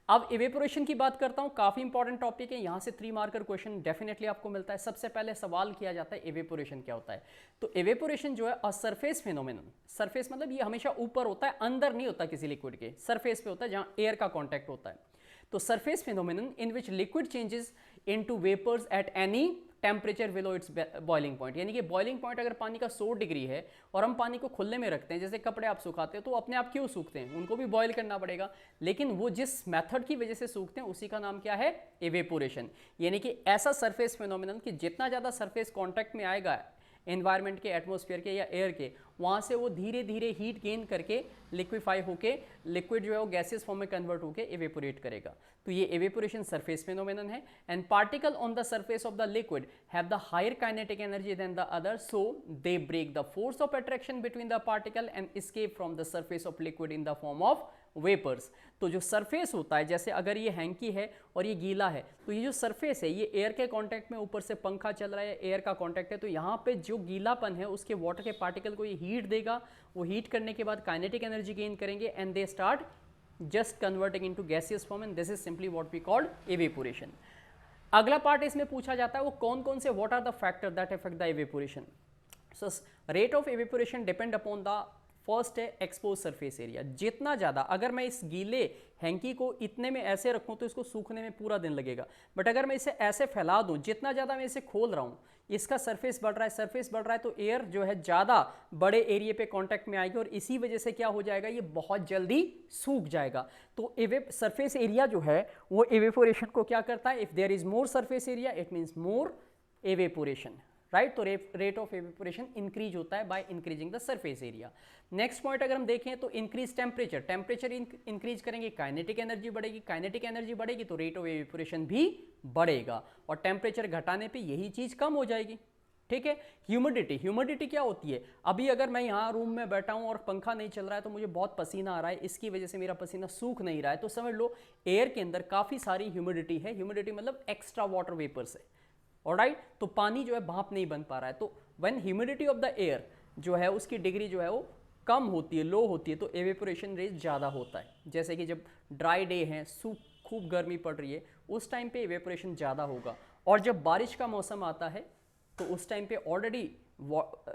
अब इवेपोरेशन की बात करता हूं, काफी इंपॉर्टेंट टॉपिक है, यहां से 3 मार्कर क्वेश्चन डेफिनेटली आपको मिलता है। सबसे पहले सवाल किया जाता है इवेपोरेशन क्या होता है। तो इवेपोरेशन जो है अ सरफेस फिनोमेनन, सरफेस मतलब ये हमेशा ऊपर होता है, अंदर नहीं होता किसी लिक्विड के, सरफेस पे होता है जहां एयर का कॉन्टैक्ट होता है। तो surface phenomenon in which liquid changes into vapours at any temperature below its boiling point, यानी कि बॉइलिंग पॉइंट अगर पानी का 100 डिग्री है और हम पानी को खुले में रखते हैं, जैसे कपड़े आप सुखाते हो तो अपने आप क्यों सूखते हैं, उनको भी बॉयल करना पड़ेगा, लेकिन वो जिस मेथड की वजह से सूखते हैं उसी का नाम क्या है, इवेपोरेशन। यानी कि ऐसा सरफेस फिनोमिनन कि जितना ज़्यादा सरफेस कॉन्टैक्ट में आएगा एनवायरनमेंट के, एटमॉस्फेयर के या एयर के, वहाँ से वो धीरे धीरे हीट गेन करके लिक्विफाई होके लिक्विड जो है वो गैसेस फॉर्म में कन्वर्ट होके इवेपोरेट करेगा। तो ये इवेपोरेशन सरफेस फिनोमेनन है। And particle on the surface of the liquid have the higher kinetic energy than the other, so they break the force of attraction between the particle and escape from the surface of liquid in the form of vapours. तो जो surface होता है, जैसे अगर ये hanky है और ये गीला है, तो ये जो सरफेस है ये एयर के कांटेक्ट में, ऊपर से पंखा चल रहा है, एयर का कांटेक्ट है, तो यहाँ पे जो गीलापन है उसके वाटर के पार्टिकल को ये हीट देगा, वो हीट करने के बाद काइनेटिक एनर्जी गेन करेंगे and they start just converting into gaseous form and this is simply what we called evaporation. अगला पार्ट इसमें पूछा जाता है वो कौन कौन से what are the factor that affect the evaporation. So rate of evaporation depend upon the first है एक्सपोज सरफेस एरिया। जितना ज़्यादा, अगर मैं इस गीले हैंकी को इतने में ऐसे रखूं तो इसको सूखने में पूरा दिन लगेगा, बट अगर मैं इसे ऐसे फैला दूं, जितना ज़्यादा मैं इसे खोल रहा हूं, इसका सरफेस बढ़ रहा है तो एयर जो है ज़्यादा बड़े एरिया पे कांटेक्ट में आएगी और इसी वजह से क्या हो जाएगा, ये बहुत जल्दी सूख जाएगा। तो सरफेस एरिया जो है वो इवेपोरेशन को क्या करता है, if there is more surface area it means more evaporation, right. तो रेट ऑफ इवेपोरेशन इंक्रीज होता है by increasing the surface area. Next point अगर हम देखें तो इंक्रीज टेम्परेचर इंक्रीज करेंगे, काइनेटिक एनर्जी बढ़ेगी, काइनेटिक एनर्जी बढ़ेगी तो रेट ऑफ इवेपोरेशन भी बढ़ेगा और टेम्परेचर घटाने पे यही चीज कम हो जाएगी, ठीक है। ह्यूमिडिटी क्या होती है, अभी अगर मैं यहाँ रूम में बैठा हूँ और पंखा नहीं चल रहा है तो मुझे बहुत पसीना आ रहा है, इसकी वजह से मेरा पसीना सूख नहीं रहा है, तो समझ लो एयर के अंदर काफी सारी ह्यूमिडिटी है। ह्यूमिडिटी मतलब एक्स्ट्रा वाटर वेपर्स है, ऑलराइट। तो पानी जो है भाप नहीं बन पा रहा है। तो when humidity of the air जो है उसकी डिग्री जो है वो कम होती है, लो होती है, तो एवेपोरेशन रेट ज़्यादा होता है। जैसे कि जब ड्राई डे है, खूब गर्मी पड़ रही है, उस टाइम पे एवेपोरेशन ज़्यादा होगा। और जब बारिश का मौसम आता है तो उस टाइम पे ऑलरेडी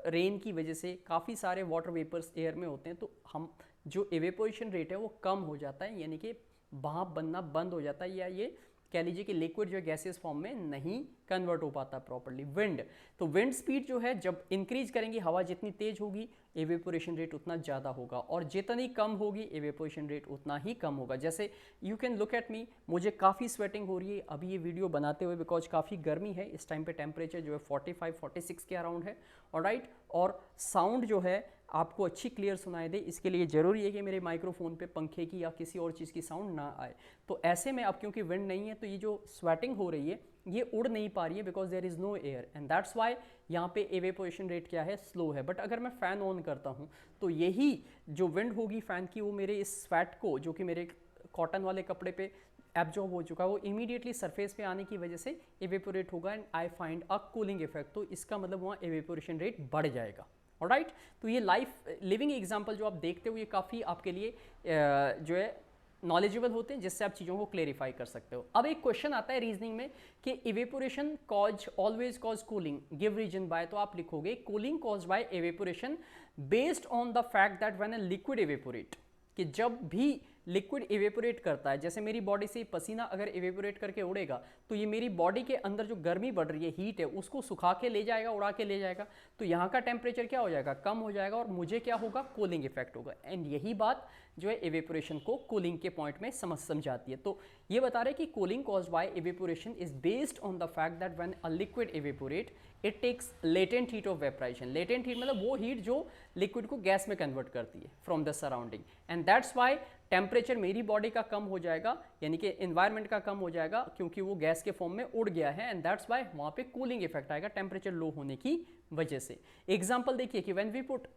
रेन की वजह से काफ़ी सारे वाटर वेपर्स एयर में होते हैं, तो हम जो एवेपोरेशन रेट है वो कम हो जाता है, यानी कि भाप बनना बंद हो जाता है, या ये कह लीजिए कि लिक्विड जो है गैसियस फॉर्म में नहीं कन्वर्ट हो पाता प्रॉपर्ली। विंड, तो विंड स्पीड जो है जब इंक्रीज करेंगे, हवा जितनी तेज होगी एवेपोरेशन रेट उतना ज़्यादा होगा, और जितनी कम होगी एवेपोरेशन रेट उतना ही कम होगा। जैसे you can look at me, मुझे काफ़ी स्वेटिंग हो रही है अभी ये वीडियो बनाते हुए, बिकॉज काफ़ी गर्मी है इस टाइम पे, टेम्परेचर जो है 45-46 के अराउंड है, ऑलराइट। और साउंड जो है आपको अच्छी क्लियर सुनाई दे, इसके लिए ज़रूरी है कि मेरे माइक्रोफोन पे पंखे की या किसी और चीज़ की साउंड ना आए। तो ऐसे में अब क्योंकि विंड नहीं है तो ये जो स्वेटिंग हो रही है ये उड़ नहीं पा रही है, because there is no air and that's why यहाँ पे एवेपोरेशन रेट क्या है, स्लो है। बट अगर मैं फ़ैन ऑन करता हूँ तो यही जो विंड होगी फ़ैन की, वो मेरे इस स्वेट को, जो कि मेरे कॉटन वाले कपड़े पे एब्जॉर्ब हो चुका है, वो इमीडिएटली सरफेस पे आने की वजह से एवेपोरेट होगा and I find a cooling effect. तो इसका मतलब वहाँ एवेपोरेशन रेट बढ़ जाएगा, ऑलराइट। तो ये लाइफ लिविंग एग्जांपल जो आप देखते हो ये काफ़ी आपके लिए जो है नॉलेजेबल होते हैं, जिससे आप चीज़ों को क्लेरिफाई कर सकते हो। अब एक क्वेश्चन आता है रीजनिंग में कि evaporation cause always cause cooling, give reason by, तो आप लिखोगे cooling cause by evaporation based on the fact that when a liquid evaporate, कि जब भी लिक्विड इवेपोरेट करता है, जैसे मेरी बॉडी से पसीना अगर इवेपोरेट करके उड़ेगा तो ये मेरी बॉडी के अंदर जो गर्मी बढ़ रही है, हीट है, उसको सुखा के ले जाएगा, उड़ा के ले जाएगा, तो यहाँ का टेम्परेचर क्या हो जाएगा, कम हो जाएगा, और मुझे क्या होगा, कूलिंग इफेक्ट होगा। एंड यही बात जो है इवेपोरेशन को कूलिंग के पॉइंट में समझाती है। तो ये बता रहे कि cooling caused by evaporation is based on the fact that when a liquid evaporate it takes latent heat of vaporization. Latent heat मतलब वो हीट जो लिक्विड को गैस में कन्वर्ट करती है from the surrounding, and that's Y temperature मेरी body का कम हो जाएगा, यानी कि एनवायरनमेंट का कम हो जाएगा, क्योंकि वो गैस के फॉर्म में उड़ गया है, एंड दैट्स वाई वहाँ पे कूलिंग इफेक्ट आएगा टेम्परेचर लो होने की वजह से। एग्जाम्पल देखिए कि when we put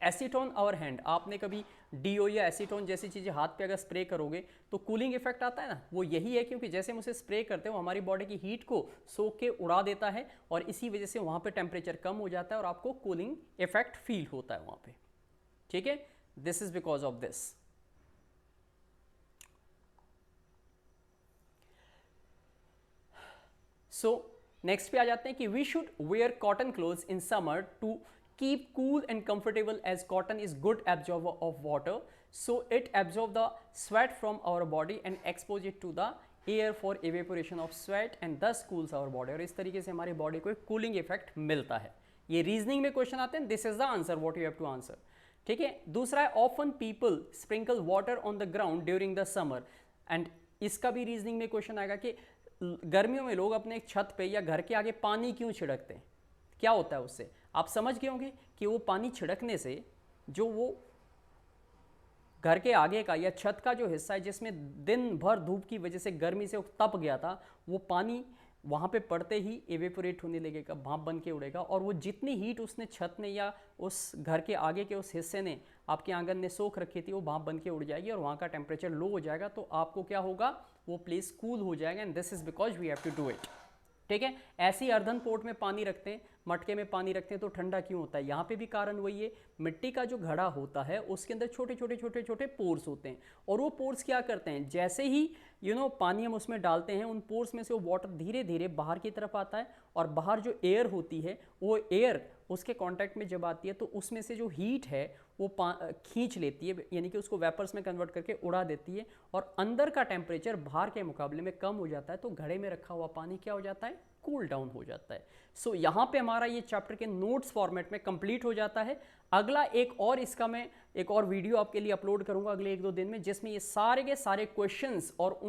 acetone our hand, आपने कभी डीओ या एसीटोन जैसी चीज़ें हाथ पे अगर स्प्रे करोगे तो कूलिंग इफेक्ट आता है ना, वो यही है, क्योंकि जैसे हम उसे स्प्रे करते हैं वो हमारी बॉडी की हीट को सोख के उड़ा देता है, और इसी वजह से वहाँ पे टेम्परेचर कम हो जाता है और आपको कूलिंग इफेक्ट फील होता है वहाँ पे, ठीक है। This is because of this. So next पे आ जाते हैं कि we should wear cotton clothes in summer to keep cool and comfortable, as cotton is good absorber of water, so it absorb the sweat from our body and expose it to the air for evaporation of sweat and thus cools our body। और इस तरीके से हमारी body को एक cooling effect मिलता है। ये रीजनिंग में क्वेश्चन आते हैं, this is the answer what you have to answer, ठीक है। दूसरा है often people sprinkle water on the ground during the summer, and इसका भी रीजनिंग में क्वेश्चन आएगा कि गर्मियों में लोग अपने छत पे या घर के आगे पानी क्यों छिड़कते हैं, क्या होता है उससे। आप समझ गए होंगे कि वो पानी छिड़कने से जो वो घर के आगे का या छत का जो हिस्सा है जिसमें दिन भर धूप की वजह से गर्मी से तप गया था, वो पानी वहाँ पे पड़ते ही एवेपोरेट होने लगेगा, भाप बन के उड़ेगा, और वो जितनी हीट उसने छत ने या उस घर के आगे के उस हिस्से ने, आपके आंगन ने सोख रखी थी, वो भाप बन के उड़ जाएगी और वहाँ का टेम्परेचर लो हो जाएगा, तो आपको क्या होगा, वो प्लेस कूल हो जाएगा, and this is because we have to do it. ठीक है। ऐसे ही अर्धन पोर्ट में पानी रखते हैं, मटके में पानी रखते हैं तो ठंडा क्यों होता है? यहाँ पे भी कारण वही है, मिट्टी का जो घड़ा होता है उसके अंदर छोटे छोटे छोटे छोटे पोर्स होते हैं, और वो पोर्स क्या करते हैं, जैसे ही पानी हम उसमें डालते हैं, उन पोर्स में से वो वाटर धीरे धीरे बाहर की तरफ आता है, और बाहर जो एयर होती है वो एयर उसके कांटेक्ट में जब आती है तो उसमें से जो हीट है वो खींच लेती है, यानी कि उसको वेपर्स में कन्वर्ट करके उड़ा देती है, और अंदर का टेम्परेचर बाहर के मुकाबले में कम हो जाता है, तो घड़े में रखा हुआ पानी क्या हो जाता है, कूल डाउन हो जाता है। सो यहाँ पे हमारा ये चैप्टर के नोट्स फॉर्मेट में कंप्लीट हो जाता है। अगला एक और वीडियो आपके लिए अपलोड करूंगा अगले 1-2 दिन में, जिसमें ये सारे के सारे क्वेश्चंस और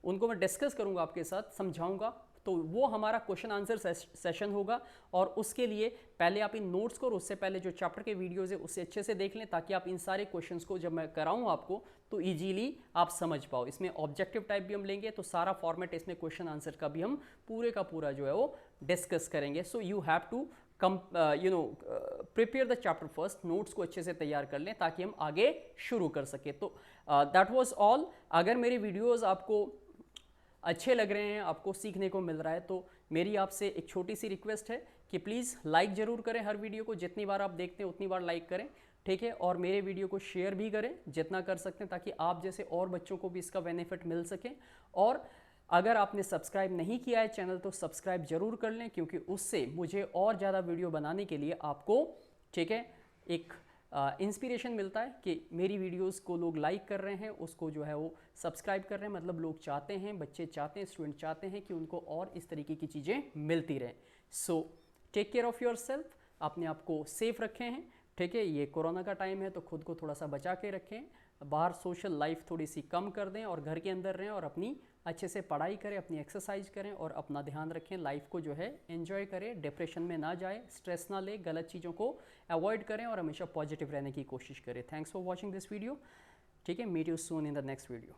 उनको मैं डिस्कस करूंगा, आपके साथ समझाऊंगा। तो वो हमारा क्वेश्चन आंसर सेशन होगा, और उसके लिए पहले आप इन नोट्स को और उससे पहले जो चैप्टर के वीडियोज़ है उससे अच्छे से देख लें, ताकि आप इन सारे क्वेश्चंस को जब मैं कराऊं आपको तो इजीली आप समझ पाओ। इसमें ऑब्जेक्टिव टाइप भी हम लेंगे, तो सारा फॉर्मेट इसमें क्वेश्चन आंसर का भी हम पूरे का पूरा जो है वो डिस्कस करेंगे। So you have to prepare the chapter first, notes को अच्छे से तैयार कर लें ताकि हम आगे शुरू कर सके। तो दैट वाज ऑल। अगर मेरे वीडियोस आपको अच्छे लग रहे हैं, आपको सीखने को मिल रहा है, तो मेरी आपसे एक छोटी सी रिक्वेस्ट है कि प्लीज़ लाइक ज़रूर करें हर वीडियो को, जितनी बार आप देखते हैं उतनी बार लाइक करें, ठीक है। और मेरे वीडियो को शेयर भी करें जितना कर सकते हैं, ताकि आप जैसे और बच्चों को भी इसका बेनिफिट मिल सके। और अगर आपने सब्सक्राइब नहीं किया है चैनल तो सब्सक्राइब जरूर कर लें, क्योंकि उससे मुझे और ज़्यादा वीडियो बनाने के लिए आपको, ठीक है, एक इंस्पिरेशन मिलता है कि मेरी वीडियोस को लोग लाइक कर रहे हैं, उसको जो है वो सब्सक्राइब कर रहे हैं, मतलब लोग चाहते हैं, बच्चे चाहते हैं, स्टूडेंट चाहते हैं कि उनको और इस तरीके की चीज़ें मिलती रहें। So take care of your self, अपने आप को सेफ रखें हैं, ठीक है। ये कोरोना का टाइम है तो खुद को थोड़ा सा बचा के रखें, बाहर सोशल लाइफ थोड़ी सी कम कर दें और घर के अंदर रहें, और अपनी अच्छे से पढ़ाई करें, अपनी एक्सरसाइज करें, और अपना ध्यान रखें, लाइफ को जो है एंजॉय करें, डिप्रेशन में ना जाए, स्ट्रेस ना ले, गलत चीज़ों को अवॉइड करें और हमेशा पॉजिटिव रहने की कोशिश करें। Thanks for watching this video, ठीक है। Meet you soon in the next video.